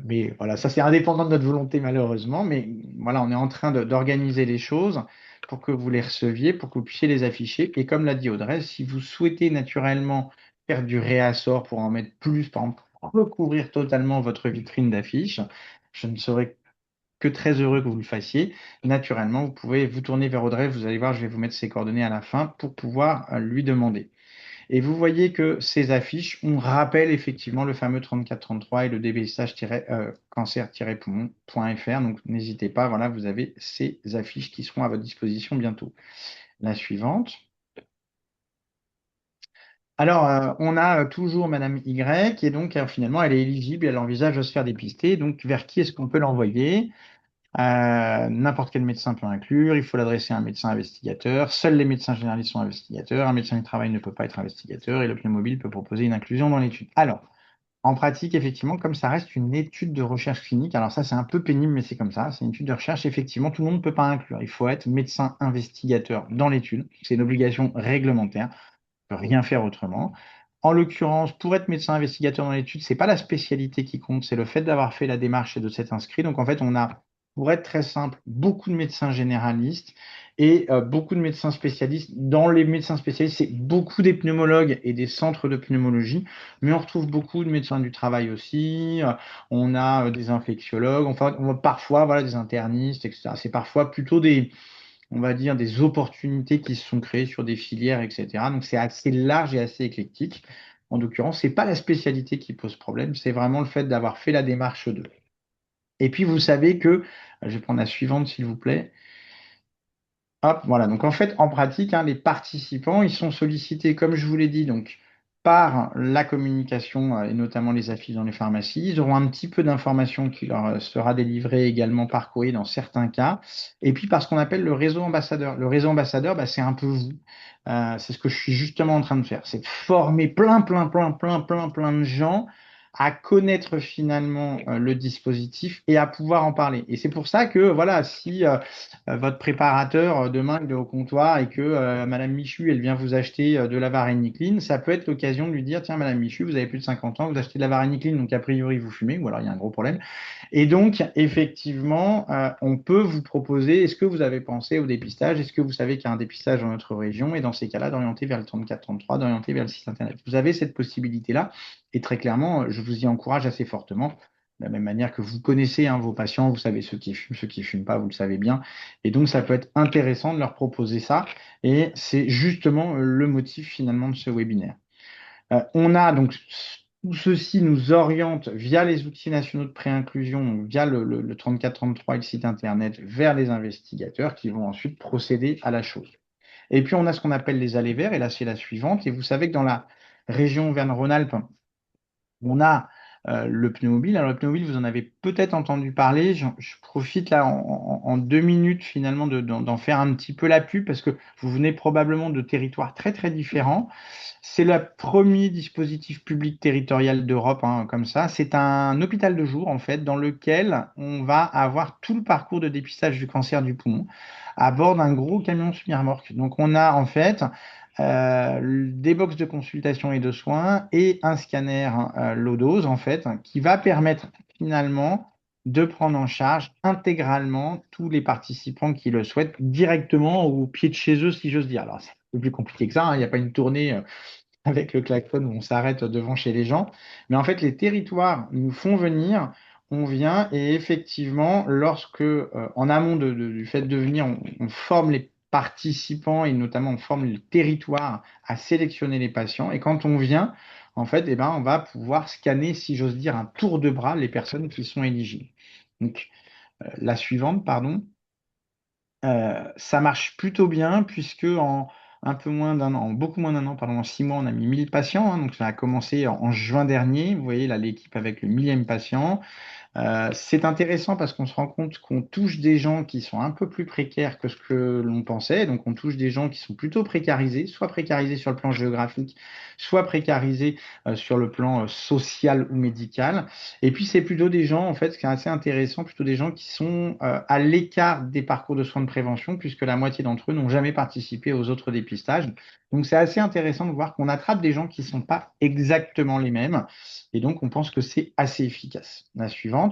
mais voilà, ça c'est indépendant de notre volonté malheureusement, mais voilà, on est en train d'organiser les choses pour que vous les receviez, pour que vous puissiez les afficher. Et comme l'a dit Audrey, si vous souhaitez naturellement faire du réassort pour en mettre plus, par exemple, recouvrir totalement votre vitrine d'affiches, je ne serais que très heureux que vous le fassiez. Naturellement, vous pouvez vous tourner vers Audrey, vous allez voir, je vais vous mettre ses coordonnées à la fin pour pouvoir lui demander. Et vous voyez que ces affiches, on rappelle effectivement le fameux 3433 et le dépistage-cancer-poumon.fr. Donc n'hésitez pas, voilà, vous avez ces affiches qui seront à votre disposition bientôt. La suivante. Alors, on a toujours Madame Y, et donc finalement, elle est éligible, elle envisage de se faire dépister. Donc, vers qui est-ce qu'on peut l'envoyer? N'importe quel médecin peut inclure, il faut l'adresser à un médecin investigateur. Seuls les médecins généralistes sont investigateurs. Un médecin du travail ne peut pas être investigateur et le pneumobile peut proposer une inclusion dans l'étude. Alors, en pratique, effectivement, comme ça reste une étude de recherche clinique, alors ça c'est un peu pénible, mais c'est comme ça, c'est une étude de recherche, effectivement, tout le monde ne peut pas inclure. Il faut être médecin investigateur dans l'étude, c'est une obligation réglementaire peut rien faire autrement. En l'occurrence, pour être médecin investigateur dans l'étude, c'est pas la spécialité qui compte, c'est le fait d'avoir fait la démarche et de s'être inscrit. Donc en fait, on a, pour être très simple, beaucoup de médecins généralistes et beaucoup de médecins spécialistes. Dans les médecins spécialistes, c'est beaucoup des pneumologues et des centres de pneumologie, mais on retrouve beaucoup de médecins du travail aussi. On a des infectiologues, enfin, on a parfois voilà, des internistes, etc. C'est parfois plutôt des on va dire, des opportunités qui se sont créées sur des filières, etc. Donc c'est assez large et assez éclectique. En l'occurrence, c'est pas la spécialité qui pose problème, c'est vraiment le fait d'avoir fait la démarche d'eux. Et puis vous savez que, je vais prendre la suivante s'il vous plaît. Hop, voilà. Donc en fait, en pratique, les participants, ils sont sollicités, comme je vous l'ai dit, donc par la communication et notamment les affiches dans les pharmacies. Ils auront un petit peu d'informations qui leur sera délivrée également par courrier dans certains cas. Et puis par ce qu'on appelle le réseau ambassadeur. Le réseau ambassadeur, c'est un peu vous. C'est ce que je suis justement en train de faire. C'est de former plein de gens à connaître finalement le dispositif et à pouvoir en parler. Et c'est pour ça que, voilà, si votre préparateur demain il est au comptoir et que Madame Michu elle vient vous acheter de la varénicline, ça peut être l'occasion de lui dire tiens Madame Michu, vous avez plus de 50 ans, vous achetez de la varénicline, donc a priori vous fumez, ou alors il y a un gros problème. Et donc effectivement, on peut vous proposer, est-ce que vous avez pensé au dépistage, est-ce que vous savez qu'il y a un dépistage dans notre région, et dans ces cas-là d'orienter vers le 34-33, d'orienter vers le site internet. Vous avez cette possibilité-là, et très clairement, je vous y encourage assez fortement. De la même manière que vous connaissez vos patients, vous savez ceux qui fument pas, vous le savez bien. Et donc, ça peut être intéressant de leur proposer ça. Et c'est justement le motif finalement de ce webinaire. On a donc tout ceci nous oriente via les outils nationaux de préinclusion, donc via le 3433 et le site internet, vers les investigateurs qui vont ensuite procéder à la chose. Et puis, on a ce qu'on appelle les allées verts, et là, c'est la suivante. Et vous savez que dans la région Auvergne-Rhône-Alpes, on a le pneumobile. Alors, le pneumobile, vous en avez peut-être entendu parler. Je profite là en 2 minutes finalement d'en faire un petit peu la pub parce que vous venez probablement de territoires très très différents. C'est le premier dispositif public territorial d'Europe, comme ça. C'est un hôpital de jour en fait dans lequel on va avoir tout le parcours de dépistage du cancer du poumon à bord d'un gros camion semi-remorque. Donc, on a en fait des box de consultation et de soins et un scanner low dose en fait qui va permettre finalement de prendre en charge intégralement tous les participants qui le souhaitent directement au pied de chez eux, si j'ose dire. Alors, c'est un peu plus compliqué que ça, hein. Il n'y a pas une tournée avec le klaxon où on s'arrête devant chez les gens. Mais en fait, les territoires nous font venir, on vient et effectivement, lorsque, en amont du fait de venir, on forme les participants et notamment on forme le territoire à sélectionner les patients. Et quand on vient, en fait, eh ben, on va pouvoir scanner, si j'ose dire, un tour de bras les personnes qui sont éligibles. Donc, la suivante, pardon. Ça marche plutôt bien puisque en un peu moins d'un an, en beaucoup moins d'un an, pardon, en 6 mois, on a mis 1000 patients, hein. Donc ça a commencé en juin dernier. Vous voyez là l'équipe avec le millième patient. C'est intéressant parce qu'on se rend compte qu'on touche des gens qui sont un peu plus précaires que ce que l'on pensait. Donc, on touche des gens qui sont plutôt précarisés, soit précarisés sur le plan géographique, soit précarisés sur le plan social ou médical. Et puis, c'est plutôt des gens, en fait, ce qui est assez intéressant, plutôt des gens qui sont à l'écart des parcours de soins de prévention, puisque la moitié d'entre eux n'ont jamais participé aux autres dépistages. Donc, c'est assez intéressant de voir qu'on attrape des gens qui ne sont pas exactement les mêmes. Et donc, on pense que c'est assez efficace. La suivante.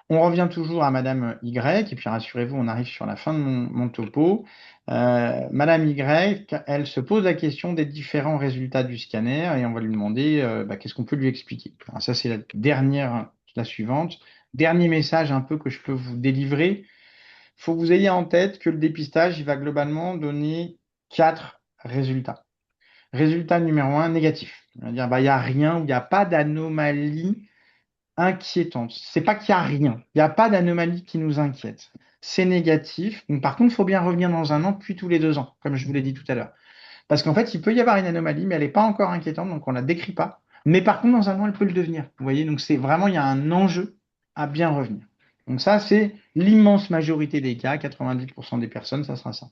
On revient toujours à Madame Y, et puis rassurez-vous, on arrive sur la fin de mon topo. Madame Y, elle se pose la question des différents résultats du scanner, et on va lui demander qu'est-ce qu'on peut lui expliquer. Alors, ça, c'est la dernière, la suivante. Dernier message un peu que je peux vous délivrer. Il faut que vous ayez en tête que le dépistage, il va globalement donner 4 résultats. Résultat numéro 1, négatif. On va dire, il n'y a rien, il n'y a pas d'anomalie inquiétante. C'est pas qu'il n'y a rien. Il n'y a pas d'anomalie qui nous inquiète. C'est négatif. Donc, par contre, il faut bien revenir dans un an, puis tous les 2 ans, comme je vous l'ai dit tout à l'heure. Parce qu'en fait, il peut y avoir une anomalie, mais elle n'est pas encore inquiétante, donc on ne la décrit pas. Mais par contre, dans un an, elle peut le devenir. Vous voyez, donc c'est vraiment, il y a un enjeu à bien revenir. Donc ça, c'est l'immense majorité des cas, 90% des personnes, ça sera ça.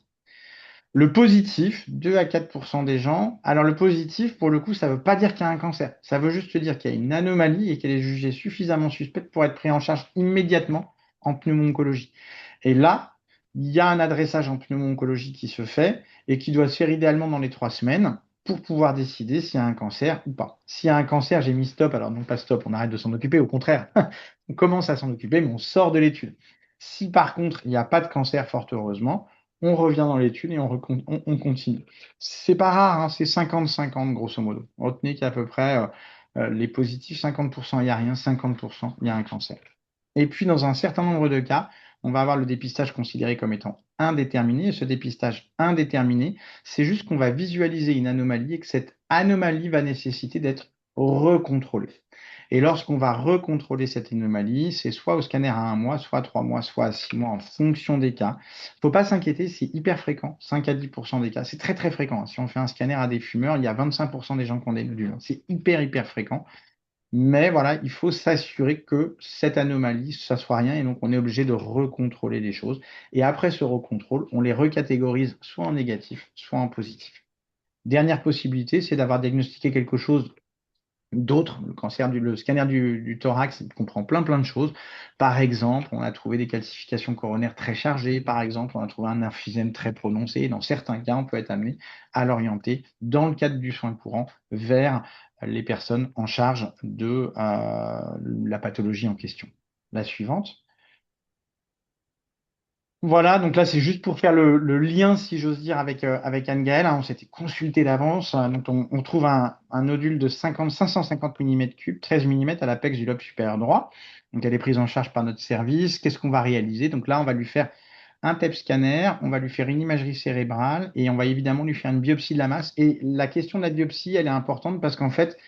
Le positif, 2 à 4% des gens. Alors le positif, pour le coup, ça ne veut pas dire qu'il y a un cancer. Ça veut juste dire qu'il y a une anomalie et qu'elle est jugée suffisamment suspecte pour être prise en charge immédiatement en pneumo-oncologie. Et là, il y a un adressage en pneumo-oncologie qui se fait et qui doit se faire idéalement dans les 3 semaines pour pouvoir décider s'il y a un cancer ou pas. S'il y a un cancer, j'ai mis stop. Alors non pas stop, on arrête de s'en occuper. Au contraire, on commence à s'en occuper, mais on sort de l'étude. Si par contre, il n'y a pas de cancer, fort heureusement, on revient dans l'étude et on continue. C'est pas rare, hein, c'est 50-50 grosso modo. Retenez qu'à peu près les positifs, 50% il n'y a rien, 50% il y a un cancer. Et puis dans un certain nombre de cas, on va avoir le dépistage considéré comme étant indéterminé. Et ce dépistage indéterminé, c'est juste qu'on va visualiser une anomalie et que cette anomalie va nécessiter d'être recontrôlée. Et lorsqu'on va recontrôler cette anomalie, c'est soit au scanner à 1 mois, soit à 3 mois, soit à 6 mois en fonction des cas. Il ne faut pas s'inquiéter, c'est hyper fréquent, 5 à 10% des cas. C'est très très fréquent. Si on fait un scanner à des fumeurs, il y a 25% des gens qui ont des nodules. C'est hyper hyper fréquent. Mais voilà, il faut s'assurer que cette anomalie, ça soit rien. Et donc, on est obligé de recontrôler les choses. Et après ce recontrôle, on les recatégorise soit en négatif, soit en positif. Dernière possibilité, c'est d'avoir diagnostiqué quelque chose d'autres. Le scanner du thorax, il comprend plein plein de choses. Par exemple, on a trouvé des calcifications coronaires très chargées. Par exemple, on a trouvé un emphysème très prononcé. Dans certains cas, on peut être amené à l'orienter, dans le cadre du soin courant, vers les personnes en charge de la pathologie en question. La suivante. Voilà, donc là, c'est juste pour faire le lien, si j'ose dire, avec Anne-Gaëlle, hein. On s'était consulté d'avance. Donc, on trouve un nodule de 550 mm3, 13 mm à l'apex du lobe supérieur droit. Donc, elle est prise en charge par notre service. Qu'est-ce qu'on va réaliser? Donc là, on va lui faire un PET scanner, on va lui faire une imagerie cérébrale et on va évidemment lui faire une biopsie de la masse. Et la question de la biopsie, elle est importante parce qu'en fait,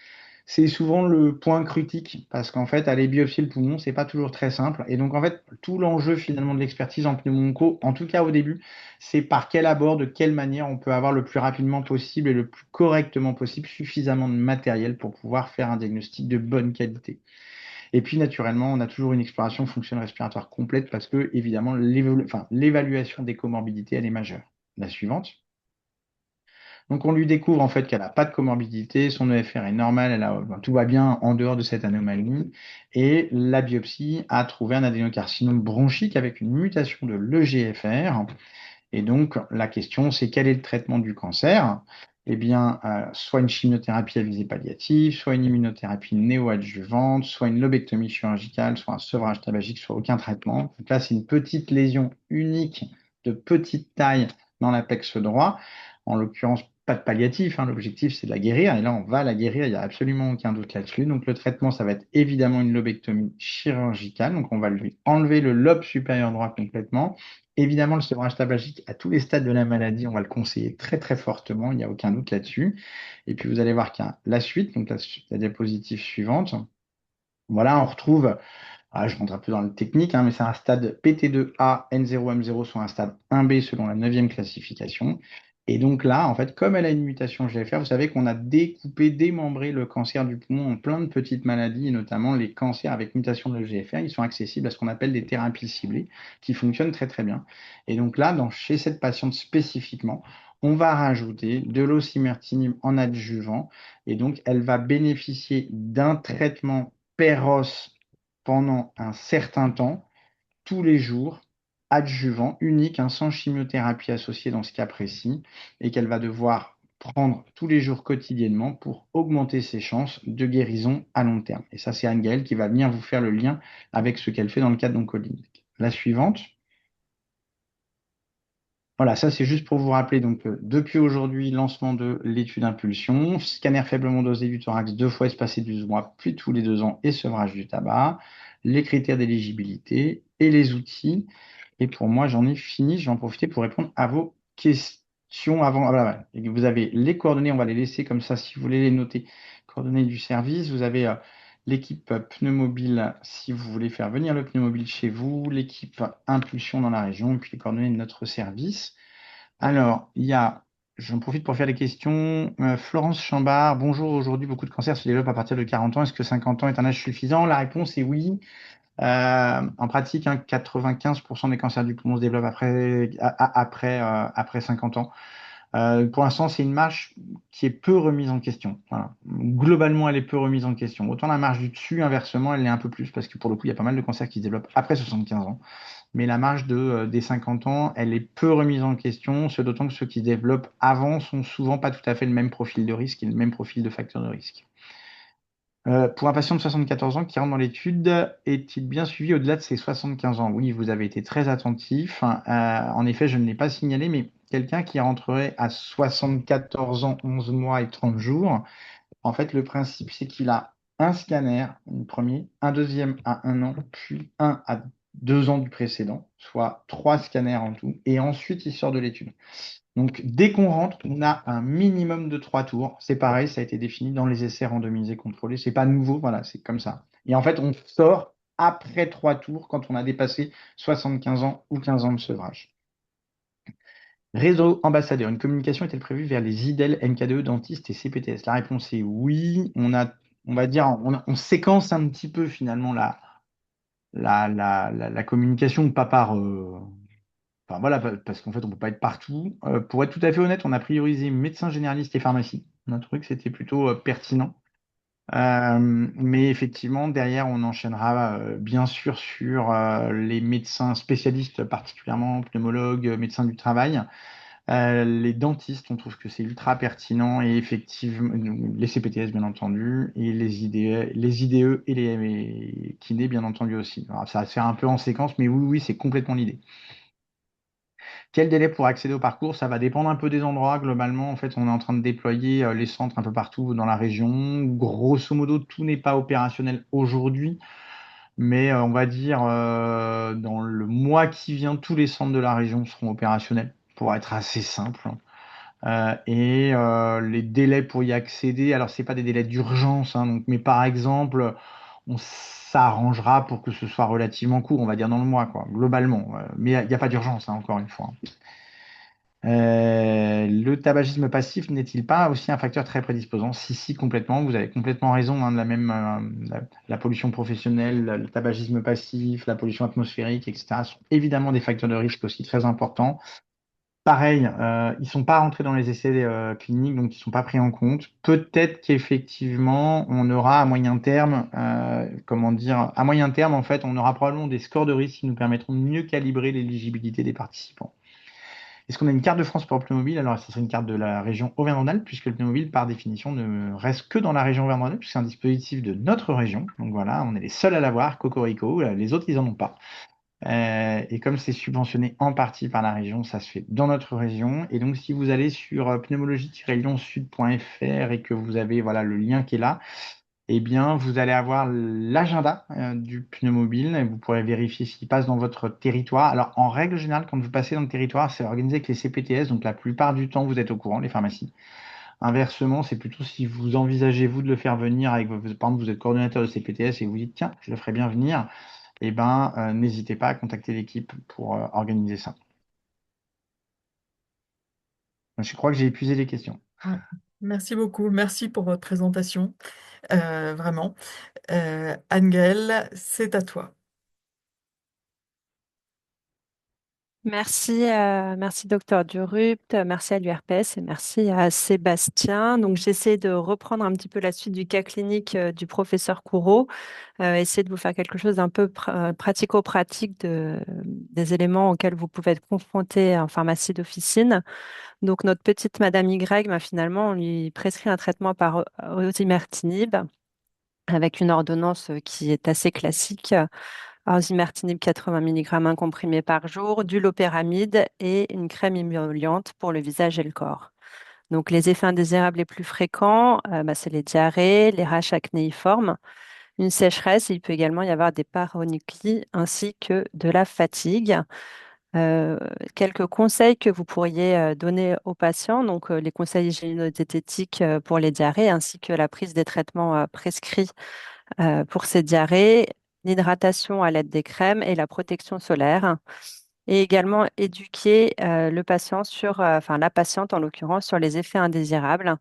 c'est souvent le point critique parce qu'en fait, aller biopsier le poumon, c'est pas toujours très simple. Et donc, en fait, tout l'enjeu finalement de l'expertise en pneumo-onco, en tout cas au début, c'est par quel abord, de quelle manière on peut avoir le plus rapidement possible et le plus correctement possible suffisamment de matériel pour pouvoir faire un diagnostic de bonne qualité. Et puis, naturellement, on a toujours une exploration fonctionnelle respiratoire complète parce que, évidemment, l'évaluation des comorbidités, elle est majeure. La suivante. Donc on lui découvre en fait qu'elle n'a pas de comorbidité, son EFR est normal, tout va bien en dehors de cette anomalie. Et la biopsie a trouvé un adénocarcinome bronchique avec une mutation de l'EGFR. Et donc la question c'est quel est le traitement du cancer? eh bien, soit une chimiothérapie à visée palliative, soit une immunothérapie néoadjuvante, soit une lobectomie chirurgicale, soit un sevrage tabagique, soit aucun traitement. Donc là, c'est une petite lésion unique de petite taille dans l'apex droit. En l'occurrence, pas de palliatif, hein. L'objectif, c'est de la guérir. Et là, on va la guérir, il n'y a absolument aucun doute là-dessus. Donc le traitement, ça va être évidemment une lobectomie chirurgicale. Donc on va lui enlever le lobe supérieur droit complètement. Évidemment, le sevrage tabagique, à tous les stades de la maladie, on va le conseiller très très fortement, il n'y a aucun doute là-dessus. Et puis vous allez voir qu'il y a la suite, donc la diapositive suivante. Voilà, on retrouve, je rentre un peu dans le technique, hein, mais c'est un stade PT2A, N0, M0 sur un stade 1B selon la 9e classification. Et donc là, en fait, comme elle a une mutation GFR, vous savez qu'on a découpé, démembré le cancer du poumon en plein de petites maladies, et notamment les cancers avec mutation de GFR. Ils sont accessibles à ce qu'on appelle des thérapies ciblées, qui fonctionnent très très bien. Et donc là, chez cette patiente spécifiquement, on va rajouter de l'osimertinib en adjuvant, et donc elle va bénéficier d'un traitement PEROS pendant un certain temps, tous les jours, adjuvant, unique, hein, sans chimiothérapie associée dans ce cas précis, et qu'elle va devoir prendre tous les jours quotidiennement pour augmenter ses chances de guérison à long terme. Et ça, c'est Anne-Gaëlle qui va venir vous faire le lien avec ce qu'elle fait dans le cadre d'Oncologique. La suivante. Voilà, ça c'est juste pour vous rappeler, donc depuis aujourd'hui, lancement de l'étude Impulsion, scanner faiblement dosé du thorax 2 fois espacé de 12 mois, puis tous les 2 ans, et sevrage du tabac, les critères d'éligibilité et les outils. Et pour moi, j'en ai fini, je vais en profiter pour répondre à vos questions avant. Ah, voilà, voilà. Et vous avez les coordonnées, on va les laisser comme ça si vous voulez les noter. Coordonnées du service, vous avez l'équipe pneumobile si vous voulez faire venir le pneumobile chez vous, l'équipe impulsion dans la région, et puis les coordonnées de notre service. Alors, j'en profite pour faire les questions. Florence Chambard, bonjour, aujourd'hui beaucoup de cancers se développent à partir de 40 ans. Est-ce que 50 ans est un âge suffisant? La réponse est oui. En pratique, hein, 95% des cancers du poumon se développent après 50 ans. Pour l'instant, c'est une marge qui est peu remise en question. Voilà. Globalement, elle est peu remise en question. Autant la marge du dessus, inversement, elle l'est un peu plus, parce que pour le coup, il y a pas mal de cancers qui se développent après 75 ans. Mais la marge des 50 ans, elle est peu remise en question, ce d'autant que ceux qui se développent avant sont souvent pas tout à fait le même profil de risque et le même profil de facteur de risque. Pour un patient de 74 ans qui rentre dans l'étude, est-il bien suivi au-delà de ses 75 ans? Oui, vous avez été très attentif. En effet, je ne l'ai pas signalé, mais quelqu'un qui rentrerait à 74 ans, 11 mois et 30 jours, en fait, le principe, c'est qu'il a un scanner, un premier, un deuxième à 1 an, puis un à 2 ans du précédent, soit 3 scanners en tout, et ensuite il sort de l'étude. Donc, dès qu'on rentre, on a un minimum de 3 tours. C'est pareil, ça a été défini dans les essais randomisés contrôlés. C'est pas nouveau, voilà, c'est comme ça. Et en fait, on sort après 3 tours quand on a dépassé 75 ans ou 15 ans de sevrage. Réseau ambassadeur, une communication est-elle prévue vers les IDEL, NKDE, dentistes et CPTS? La réponse est oui. On va dire, on séquence un petit peu finalement la communication, pas par, enfin voilà, parce qu'en fait, on peut pas être partout. Pour être tout à fait honnête, on a priorisé médecins généralistes et pharmacie. On a trouvé que c'était plutôt pertinent. Mais effectivement, derrière, on enchaînera bien sûr sur les médecins spécialistes, particulièrement pneumologues, médecins du travail. Les dentistes, on trouve que c'est ultra pertinent et effectivement, les CPTS bien entendu, et les IDE et les kinés bien entendu aussi. Alors, ça va se faire un peu en séquence, mais oui, oui, c'est complètement l'idée. Quel délai pour accéder au parcours? Ça va dépendre un peu des endroits. Globalement, en fait, on est en train de déployer les centres un peu partout dans la région. Grosso modo, tout n'est pas opérationnel aujourd'hui, mais on va dire dans le mois qui vient, tous les centres de la région seront opérationnels pour être assez simple. Les délais pour y accéder, alors c'est pas des délais d'urgence, hein, donc, mais par exemple, on s'arrangera pour que ce soit relativement court, on va dire dans le mois, quoi, globalement. Mais il n'y a pas d'urgence, hein, encore une fois. Le tabagisme passif n'est-il pas aussi un facteur très prédisposant? Si, si, complètement. Vous avez complètement raison, hein, de la même, la pollution professionnelle, le tabagisme passif, la pollution atmosphérique, etc. sont évidemment des facteurs de risque aussi très importants. Pareil, ils sont pas rentrés dans les essais cliniques, donc ils sont pas pris en compte. Peut-être qu'effectivement, on aura à moyen terme, comment dire, à moyen terme, en fait, on aura probablement des scores de risque qui nous permettront de mieux calibrer l'éligibilité des participants. Est-ce qu'on a une carte de France pour le pneumobile? Alors, ce serait une carte de la région Auvergne-Rhône-Alpes, puisque le pneumobile, par définition, ne reste que dans la région Auvergne-Rhône-Alpes, puisque c'est un dispositif de notre région. Donc voilà, on est les seuls à l'avoir, Cocorico, les autres, ils en ont pas. Et comme c'est subventionné en partie par la région, ça se fait dans notre région. Et donc, si vous allez sur pneumologie-lyonsud.fr et que vous avez voilà, le lien qui est là, eh bien, vous allez avoir l'agenda du pneumobile et vous pourrez vérifier s'il passe dans votre territoire. Alors, en règle générale, quand vous passez dans le territoire, c'est organisé avec les CPTS, donc la plupart du temps, vous êtes au courant, les pharmacies. Inversement, c'est plutôt si vous envisagez, vous, de le faire venir avec, par exemple, vous êtes coordonnateur de CPTS et vous dites, tiens, je le ferais bien venir, eh ben, n'hésitez pas à contacter l'équipe pour organiser ça. Je crois que j'ai épuisé les questions. Ouais. Merci beaucoup. Merci pour votre présentation. Vraiment. Anne-Gaëlle, c'est à toi. Merci, merci docteur Durupt, merci à l'URPS et merci à Sébastien. Donc j'essaie de reprendre un petit peu la suite du cas clinique du professeur Courreau, essayer de vous faire quelque chose d'un peu pratico-pratique des éléments auxquels vous pouvez être confronté en pharmacie d'officine. Donc notre petite Madame Y, ben, finalement, on lui prescrit un traitement par osimertinib avec une ordonnance qui est assez classique. Osimertinib 80 mg un comprimé par jour, du loperamide et une crème émolliente pour le visage et le corps. Donc, les effets indésirables les plus fréquents, bah, c'est les diarrhées, les rash acnéiformes, une sécheresse. Il peut également y avoir des paronychies ainsi que de la fatigue. Euh, Quelques conseils que vous pourriez donner aux patients, donc les conseils hygiéno-diététiques pour les diarrhées ainsi que la prise des traitements prescrits pour ces diarrhées, l'hydratation à l'aide des crèmes et la protection solaire. Et également éduquer le patient sur, enfin la patiente en l'occurrence, sur les effets indésirables,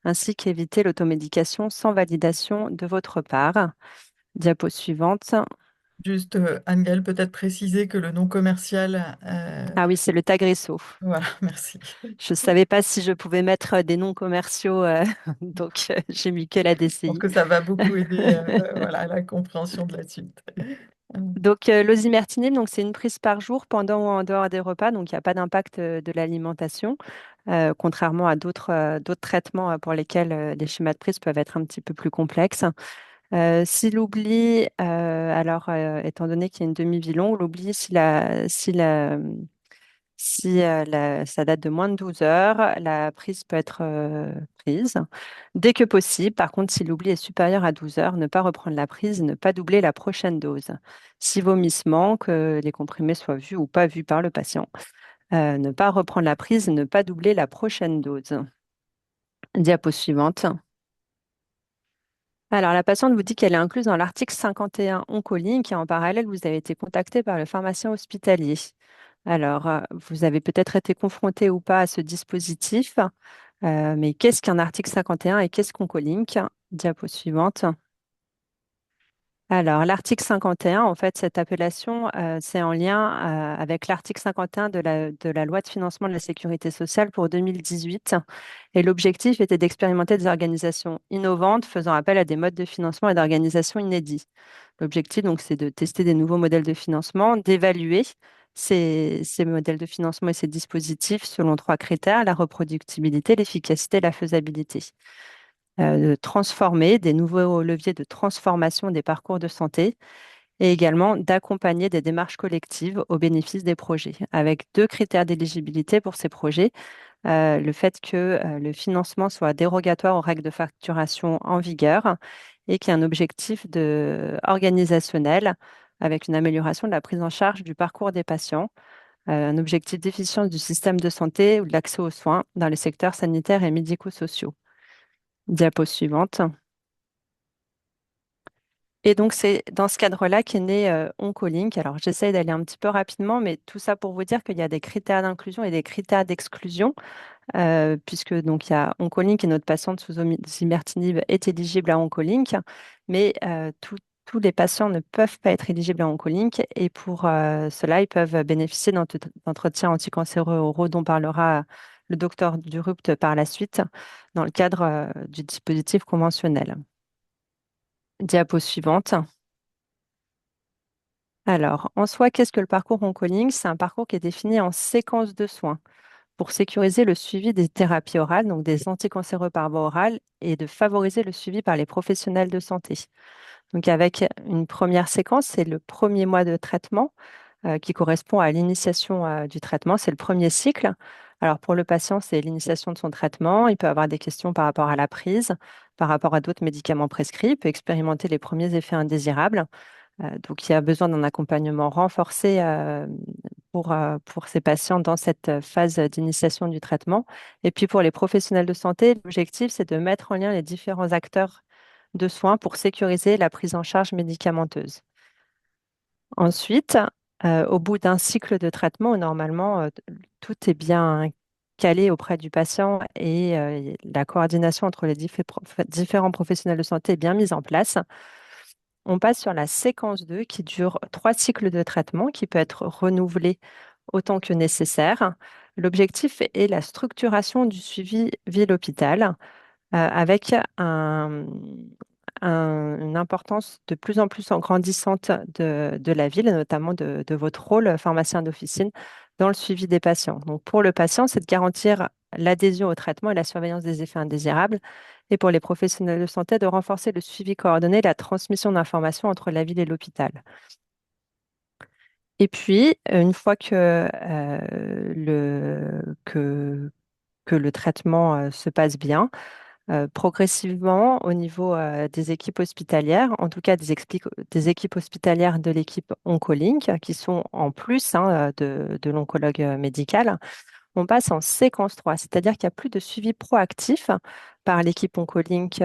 ainsi qu'éviter l'automédication sans validation de votre part. Diapo suivante. Juste, Anne-Gaëlle, peut-être préciser que le nom commercial, Ah oui, c'est le Tagrisso. voilà, merci. Je ne savais pas si je pouvais mettre des noms commerciaux, donc j'ai mis que la Je pense DCI. que ça va beaucoup aider, voilà, à la compréhension de la suite. Donc, l'osimertinib, donc c'est une prise par jour pendant ou en dehors des repas, donc il n'y a pas d'impact de l'alimentation, contrairement à d'autres traitements pour lesquels les schémas de prise peuvent être un petit peu plus complexes. Si l'oubli, alors étant donné qu'il y a une demi-vie longue, l'oubli, si ça date de moins de 12 heures, la prise peut être prise dès que possible. Par contre, si l'oubli est supérieur à 12 heures, ne pas reprendre la prise et ne pas doubler la prochaine dose. Si vomissement, que les comprimés soient vus ou pas vus par le patient, ne pas reprendre la prise et ne pas doubler la prochaine dose. Diapo suivante. Alors, la patiente vous dit qu'elle est incluse dans l'article 51 Oncolink et en parallèle, vous avez été contacté par le pharmacien hospitalier. Alors, vous avez peut-être été confronté ou pas à ce dispositif, mais qu'est-ce qu'un article 51 et qu'est-ce qu'Oncolink? Diapo suivante. Alors, l'article 51, en fait, cette appellation, c'est en lien avec l'article 51 de la loi de financement de la sécurité sociale pour 2018. Et l'objectif était d'expérimenter des organisations innovantes faisant appel à des modes de financement et d'organisation inédits. L'objectif, donc, c'est de tester des nouveaux modèles de financement, d'évaluer ces modèles de financement et ces dispositifs selon trois critères, la reproductibilité, l'efficacité et la faisabilité. De transformer des nouveaux leviers de transformation des parcours de santé et également d'accompagner des démarches collectives au bénéfice des projets, avec deux critères d'éligibilité pour ces projets. Le fait que le financement soit dérogatoire aux règles de facturation en vigueur et qu'il y ait un objectif organisationnel avec une amélioration de la prise en charge du parcours des patients, un objectif d'efficience du système de santé ou de l'accès aux soins dans les secteurs sanitaires et médico-sociaux. Diapo suivante. Et donc, c'est dans ce cadre-là qu'est né Oncolink. Alors, j'essaie d'aller un petit peu rapidement, mais tout ça pour vous dire qu'il y a des critères d'inclusion et des critères d'exclusion, puisque donc il y a Oncolink et notre patiente sous osimertinib est éligible à Oncolink, mais tous les patients ne peuvent pas être éligibles à Oncolink et pour cela, ils peuvent bénéficier d'entretiens anticancéreux oraux dont parlera le docteur Durupt par la suite dans le cadre du dispositif conventionnel. Diapo suivante. Alors, en soi, qu'est-ce que le parcours Oncolink? C'est un parcours qui est défini en séquence de soins. pour sécuriser le suivi des thérapies orales, donc des anticancéreux par voie orale, et de favoriser le suivi par les professionnels de santé. Donc avec une première séquence, c'est le premier mois de traitement qui correspond à l'initiation du traitement. C'est le premier cycle. Alors pour le patient, c'est l'initiation de son traitement. Il peut avoir des questions par rapport à la prise, par rapport à d'autres médicaments prescrits. Il peut expérimenter les premiers effets indésirables. Donc il y a besoin d'un accompagnement renforcé pour ces patients dans cette phase d'initiation du traitement. Et puis pour les professionnels de santé, l'objectif, c'est de mettre en lien les différents acteurs de soins pour sécuriser la prise en charge médicamenteuse. Ensuite, au bout d'un cycle de traitement, où normalement tout est bien calé auprès du patient et la coordination entre les différents professionnels de santé est bien mise en place, on passe sur la séquence 2 qui dure 3 cycles de traitement qui peut être renouvelé autant que nécessaire. L'objectif est la structuration du suivi ville-hôpital avec une importance de plus en plus en grandissante de la ville, et notamment de votre rôle pharmacien d'officine dans le suivi des patients. Donc pour le patient, c'est de garantir l'adhésion au traitement et la surveillance des effets indésirables. Et pour les professionnels de santé, de renforcer le suivi coordonné et la transmission d'informations entre la ville et l'hôpital. Et puis, une fois que le traitement se passe bien, progressivement au niveau des équipes hospitalières, en tout cas des équipes hospitalières de l'équipe Oncolink, qui sont en plus de l'oncologue médical, on passe en séquence 3, c'est-à-dire qu'il n'y a plus de suivi proactif par l'équipe Oncolink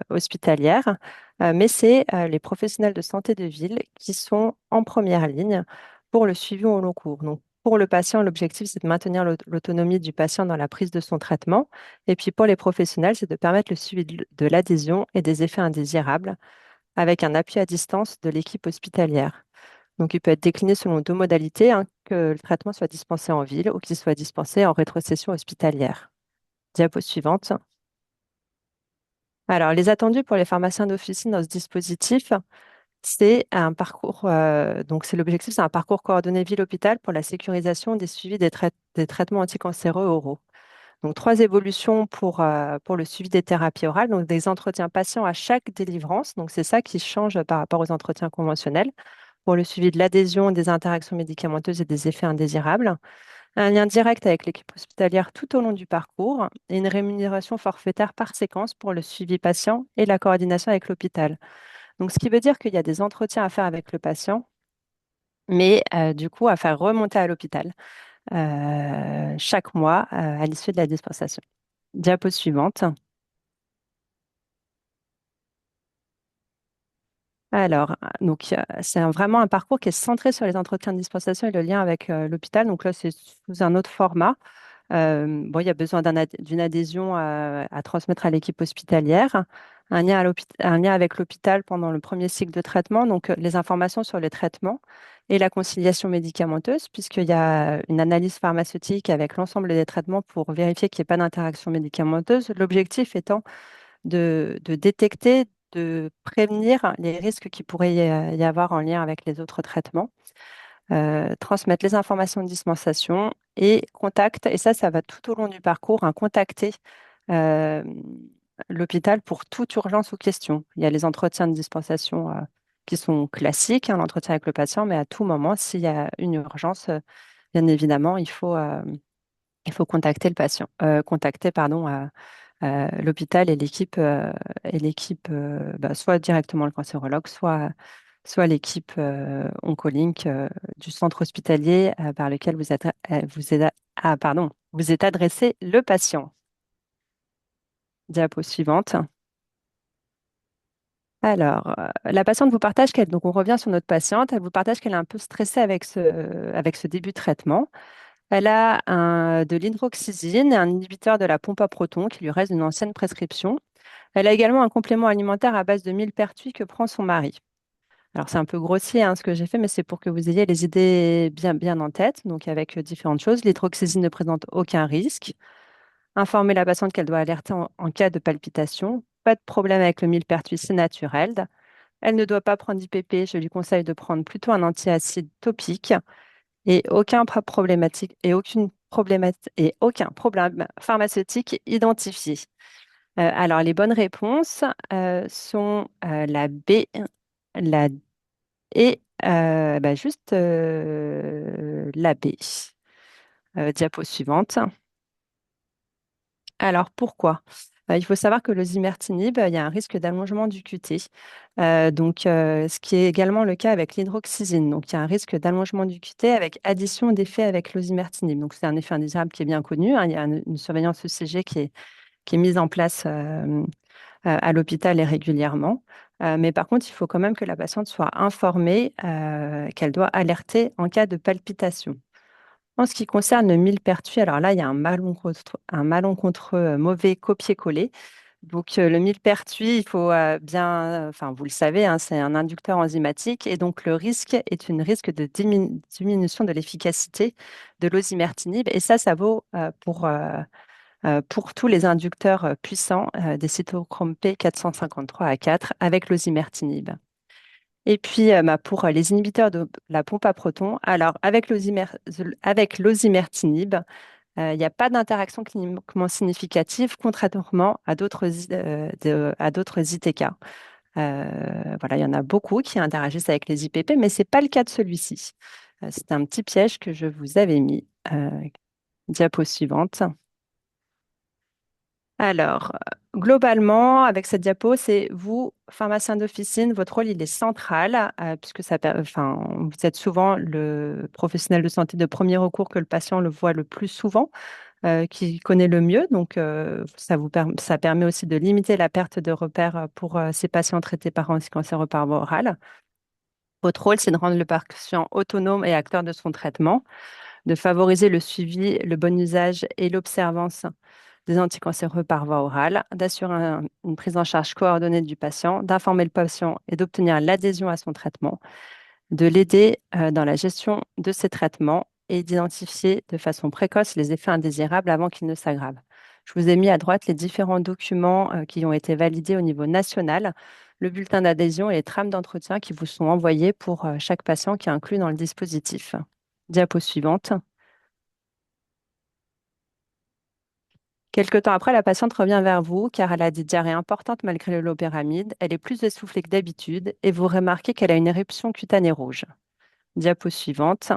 hospitalière, mais c'est les professionnels de santé de ville qui sont en première ligne pour le suivi au long cours. Donc, pour le patient, l'objectif, c'est de maintenir l'autonomie du patient dans la prise de son traitement. Et puis pour les professionnels, c'est de permettre le suivi de l'adhésion et des effets indésirables avec un appui à distance de l'équipe hospitalière. Donc, il peut être décliné selon 2 modalités, que le traitement soit dispensé en ville ou qu'il soit dispensé en rétrocession hospitalière. Diapo suivante. Alors, les attendus pour les pharmaciens d'officine dans ce dispositif, c'est un parcours, donc c'est l'objectif, c'est un parcours coordonné ville-hôpital pour la sécurisation des suivis des traitements anticancéreux oraux. Donc, 3 évolutions pour le suivi des thérapies orales, donc des entretiens patients à chaque délivrance. Donc, c'est ça qui change par rapport aux entretiens conventionnels pour le suivi de l'adhésion, des interactions médicamenteuses et des effets indésirables. Un lien direct avec l'équipe hospitalière tout au long du parcours et une rémunération forfaitaire par séquence pour le suivi patient et la coordination avec l'hôpital. Donc, ce qui veut dire qu'il y a des entretiens à faire avec le patient, mais du coup, à faire remonter à l'hôpital chaque mois à l'issue de la dispensation. Diapo suivante. Alors, donc, c'est vraiment un parcours qui est centré sur les entretiens de dispensation et le lien avec l'hôpital. Donc là, c'est sous un autre format. Bon, il y a besoin d'une adhésion à transmettre à l'équipe hospitalière, un lien avec l'hôpital pendant le premier cycle de traitement, donc les informations sur le traitement et la conciliation médicamenteuse, puisqu'il y a une analyse pharmaceutique avec l'ensemble des traitements pour vérifier qu'il n'y ait pas d'interaction médicamenteuse. L'objectif étant de détecter, de prévenir les risques qui pourrait y avoir en lien avec les autres traitements, transmettre les informations de dispensation et contact, et ça va tout au long du parcours, contacter euh, l'hôpital pour toute urgence ou question. Il y a les entretiens de dispensation qui sont classiques, l'entretien avec le patient, mais à tout moment, s'il y a une urgence, bien évidemment, il faut contacter le patient, contacter, pardon, l'hôpital et l'équipe soit directement le cancérologue, soit l'équipe Oncolink du centre hospitalier par lequel vous êtes adressé le patient. Diapo suivante. Alors, la patiente vous partage donc on revient sur notre patiente, elle vous partage qu'elle est un peu stressée avec ce début de traitement. Elle a de l'hydroxyzine et un inhibiteur de la pompe à protons qui lui reste d'une ancienne prescription. Elle a également un complément alimentaire à base de millepertuis que prend son mari. Alors, c'est un peu grossier ce que j'ai fait, mais c'est pour que vous ayez les idées bien en tête. Donc, avec différentes choses. L'hydroxyzine ne présente aucun risque. Informer la patiente qu'elle doit alerter en cas de palpitation. Pas de problème avec le millepertuis, c'est naturel. Elle ne doit pas prendre d'IPP. Je lui conseille de prendre plutôt un antiacide topique et aucune et aucun problème pharmaceutique identifié. Alors, les bonnes réponses sont la B, la et juste la B. Diapo suivante. Alors, pourquoi? Il faut savoir que le zimertinib, il y a un risque d'allongement du QT. Ce qui est également le cas avec l'hydroxyzine. Donc, il y a un risque d'allongement du QT avec addition d'effets avec l'osimertinib. Donc, c'est un effet indésirable qui est bien connu, hein. Il y a une surveillance ECG qui est mise en place à l'hôpital et régulièrement. Mais par contre, il faut quand même que la patiente soit informée qu'elle doit alerter en cas de palpitation. En ce qui concerne le millepertuis, alors là, il y a un malencontreux mauvais copier-coller. Donc, le millepertuis, il faut enfin, vous le savez, hein, c'est un inducteur enzymatique et donc le risque est une risque de diminution de l'efficacité de l'osimertinib. Et ça vaut pour tous les inducteurs puissants des cytochromes P453 à 4 avec l'osimertinib. Et puis, pour les inhibiteurs de la pompe à protons, alors avec l'osimertinib, il n'y a pas d'interaction cliniquement significative, contrairement à d'autres ITK. Voilà, il y en a beaucoup qui interagissent avec les IPP, mais ce n'est pas le cas de celui-ci. C'est un petit piège que je vous avais mis. Diapo suivante. Alors, globalement, avec cette diapo, c'est vous, pharmacien d'officine, votre rôle, il est central, puisque enfin, vous êtes souvent le professionnel de santé de premier recours que le patient le voit le plus souvent, qui connaît le mieux. Donc, ça permet aussi de limiter la perte de repères pour ces patients traités par anticancéreux par voie orale. Votre rôle, c'est de rendre le patient autonome et acteur de son traitement, de favoriser le suivi, le bon usage et l'observance des anticancéreux par voie orale, d'assurer une prise en charge coordonnée du patient, d'informer le patient et d'obtenir l'adhésion à son traitement, de l'aider dans la gestion de ses traitements et d'identifier de façon précoce les effets indésirables avant qu'ils ne s'aggravent. Je vous ai mis à droite les différents documents qui ont été validés au niveau national, le bulletin d'adhésion et les trames d'entretien qui vous sont envoyés pour chaque patient qui est inclus dans le dispositif. Diapo suivante. Quelque temps après, la patiente revient vers vous car elle a des diarrhées importantes malgré le loperamide. Elle est plus essoufflée que d'habitude et vous remarquez qu'elle a une éruption cutanée rouge. Diapo suivante.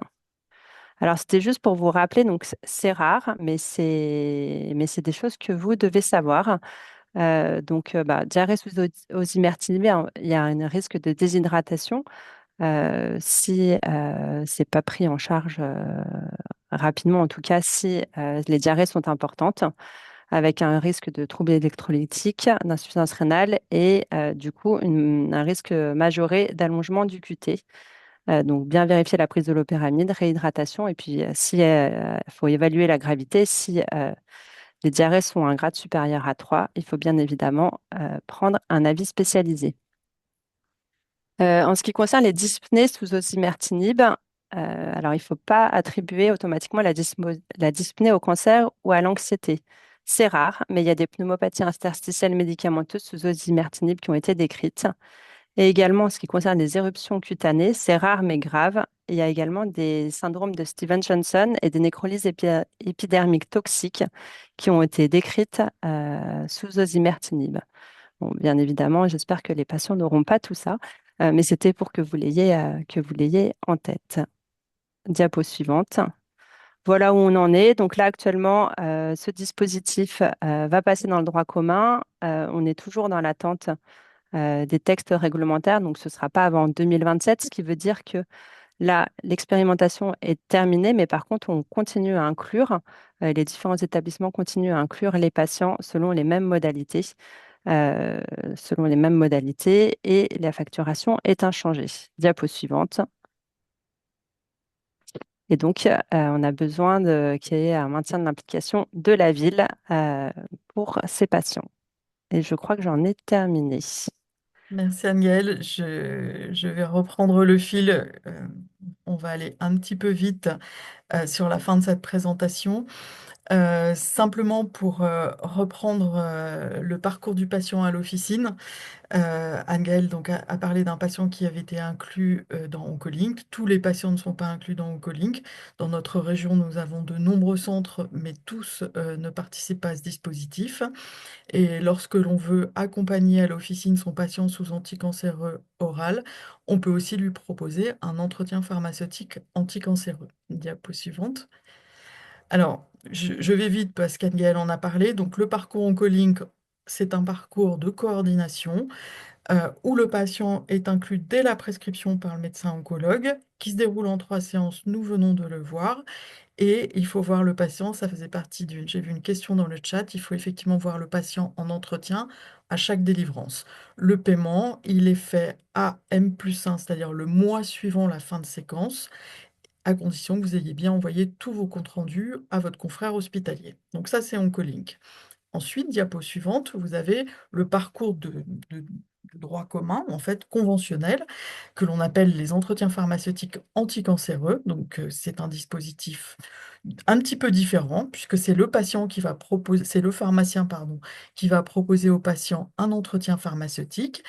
Alors, c'était juste pour vous rappeler, donc c'est rare, mais c'est des choses que vous devez savoir. Diarrhée sous osimertinib, il y a un risque de déshydratation si c'est pas pris en charge rapidement, en tout cas si les diarrhées sont importantes avec un risque de troubles électrolytiques, d'insuffisance rénale et du coup un risque majoré d'allongement du QT. Donc, bien vérifier la prise de l'opéramide, réhydratation et puis si il faut évaluer la gravité. Si les diarrhées sont un grade supérieur à 3, il faut bien évidemment prendre un avis spécialisé. En ce qui concerne les dyspnées sous osimertinib, alors il ne faut pas attribuer automatiquement la dyspnée au cancer ou à l'anxiété. C'est rare, mais il y a des pneumopathies interstitielles médicamenteuses sous osimertinib qui ont été décrites. Et également, en ce qui concerne les éruptions cutanées, c'est rare mais grave. Il y a également des syndromes de Steven-Johnson et des nécrolyses épidermiques toxiques qui ont été décrites sous osimertinib. Bon, bien évidemment, j'espère que les patients n'auront pas tout ça, mais c'était pour que vous l'ayez en tête. Diapo suivante. Voilà où on en est. Donc là, actuellement, ce dispositif va passer dans le droit commun. On est toujours dans l'attente des textes réglementaires, donc ce ne sera pas avant 2027, ce qui veut dire que là, l'expérimentation est terminée, mais par contre, on continue à inclure, les différents établissements continuent à inclure les patients euh, selon les mêmes modalités et la facturation est inchangée. Diapo suivante. Et donc, on a besoin qu'il y ait un maintien de l'implication de la ville pour ces patients. Et je crois que j'en ai terminé. Merci Angèle. Je vais reprendre le fil. On va aller un petit peu vite sur la fin de cette présentation. Simplement pour reprendre le parcours du patient à l'officine, Anne-Gaëlle donc, a parlé d'un patient qui avait été inclus dans Oncolink. Tous les patients ne sont pas inclus dans Oncolink. Dans notre région, nous avons de nombreux centres, mais tous ne participent pas à ce dispositif. Et lorsque l'on veut accompagner à l'officine son patient sous anticancéreux oral, on peut aussi lui proposer un entretien pharmaceutique anticancéreux. Diapo suivante. Alors, je vais vite parce qu'Anne-Gaëlle en a parlé. Donc, le parcours Oncolink, c'est un parcours de coordination où le patient est inclus dès la prescription par le médecin oncologue, qui se déroule en 3 séances. Nous venons de le voir. Et il faut voir le patient, ça faisait partie d'une... J'ai vu une question dans le chat, il faut effectivement voir le patient en entretien à chaque délivrance. Le paiement, il est fait à M+1, c'est-à-dire le mois suivant la fin de séquence, à condition que vous ayez bien envoyé tous vos comptes rendus à votre confrère hospitalier. Donc ça, c'est Oncolink. Ensuite, diapo suivante, vous avez le parcours de droit commun, en fait conventionnel, que l'on appelle les entretiens pharmaceutiques anticancéreux. Donc, c'est un dispositif un petit peu différent, puisque c'est le patient qui va proposer, c'est le pharmacien, pardon, qui va proposer au patient un entretien pharmaceutique.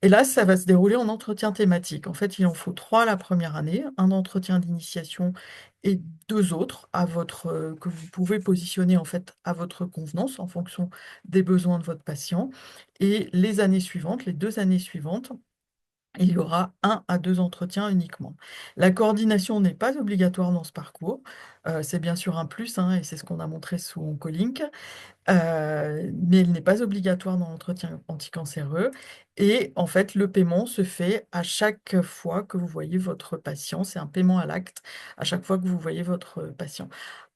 Et là, ça va se dérouler en entretien thématique. En fait, il en faut 3 la première année, un entretien d'initiation et 2 autres que vous pouvez positionner en fait à votre convenance en fonction des besoins de votre patient. Et les années suivantes, les 2 années suivantes, il y aura 1 à 2 entretiens uniquement. La coordination n'est pas obligatoire dans ce parcours. C'est bien sûr un plus, hein, et c'est ce qu'on a montré sous Oncolink. Mais elle n'est pas obligatoire dans l'entretien anticancéreux. Et en fait, le paiement se fait à chaque fois que vous voyez votre patient. C'est un paiement à l'acte à chaque fois que vous voyez votre patient.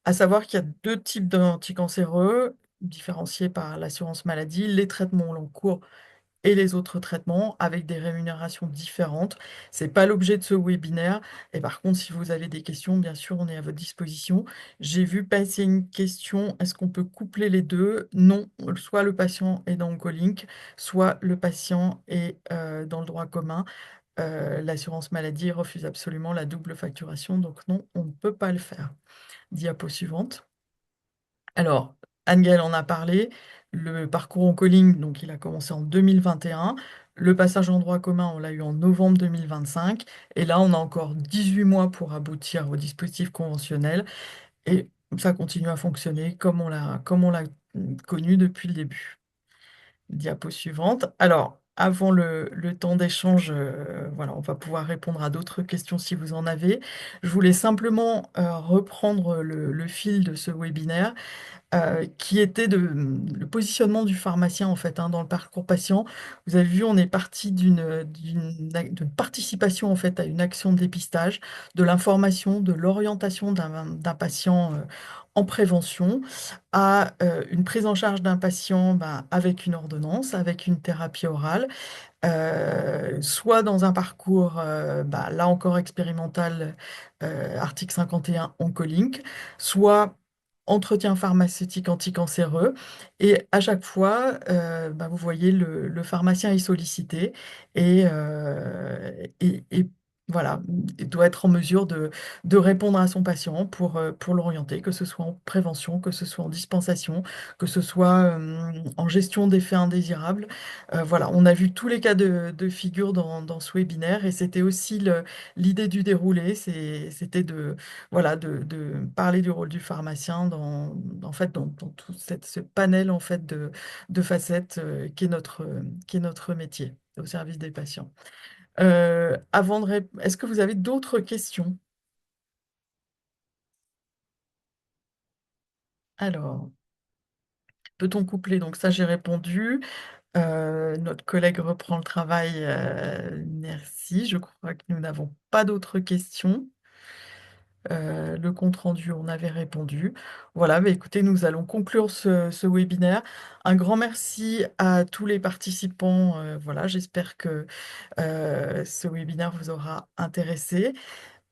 À savoir qu'il y a 2 types d'anticancéreux différenciés par l'assurance maladie, les traitements au long cours et les autres traitements avec des rémunérations différentes. C'est pas l'objet de ce webinaire. Et par contre, si vous avez des questions, bien sûr, on est à votre disposition. J'ai vu passer une question, est-ce qu'on peut coupler les deux? Non, soit le patient est dans Oncolink, soit le patient est dans le droit commun. L'assurance maladie refuse absolument la double facturation, donc non, on ne peut pas le faire. Diapo suivante. Alors, Anne-Gaëlle en a parlé. Le parcours Oncolink, donc il a commencé en 2021. Le passage en droit commun, on l'a eu en novembre 2025. Et là, on a encore 18 mois pour aboutir au dispositif conventionnel. Et ça continue à fonctionner comme on l'a connu depuis le début. Diapo suivante. Alors, avant le temps d'échange, voilà, on va pouvoir répondre à d'autres questions si vous en avez. Je voulais simplement reprendre le fil de ce webinaire qui était le positionnement du pharmacien en fait, hein, dans le parcours patient. Vous avez vu, on est parti d'une participation en fait à une action de dépistage, de l'information, de l'orientation d'un patient en prévention à une prise en charge d'un patient avec une ordonnance, avec une thérapie orale, soit dans un parcours, là encore expérimental, article 51 Oncolink, soit entretien pharmaceutique anticancéreux. Et à chaque fois, vous voyez, le pharmacien est sollicité et voilà, il doit être en mesure de répondre à son patient pour l'orienter, que ce soit en prévention, que ce soit en dispensation, que ce soit en gestion d'effets indésirables. Voilà, on a vu tous les cas de figure dans ce webinaire et c'était aussi l'idée du déroulé, c'était voilà, de parler du rôle du pharmacien en fait, dans tout ce panel en fait, de facettes qui est notre métier au service des patients. Est-ce que vous avez d'autres questions? Alors, peut-on coupler? Donc ça, j'ai répondu. Notre collègue reprend le travail. Merci. Je crois que nous n'avons pas d'autres questions. Le compte-rendu, on avait répondu. Voilà, écoutez, nous allons conclure ce webinaire. Un grand merci à tous les participants. Voilà, j'espère que ce webinaire vous aura intéressé.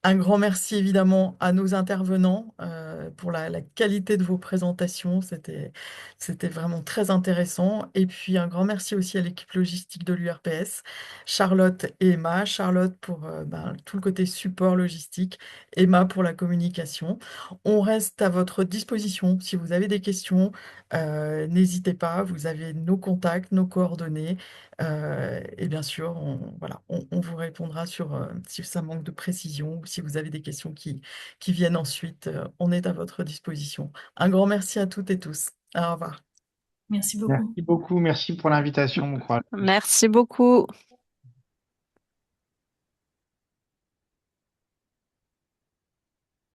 Un grand merci évidemment à nos intervenants pour la qualité de vos présentations. C'était vraiment très intéressant. Et puis un grand merci aussi à l'équipe logistique de l'URPS, Charlotte et Emma. Charlotte pour tout le côté support logistique, Emma pour la communication. On reste à votre disposition si vous avez des questions. N'hésitez pas, vous avez nos contacts, nos coordonnées. Et bien sûr, on vous répondra sur si ça manque de précision ou si vous avez des questions qui viennent ensuite. On est à votre disposition. Un grand merci à toutes et tous. Au revoir. Merci beaucoup. Merci beaucoup, merci pour l'invitation. Bon courage. Merci beaucoup.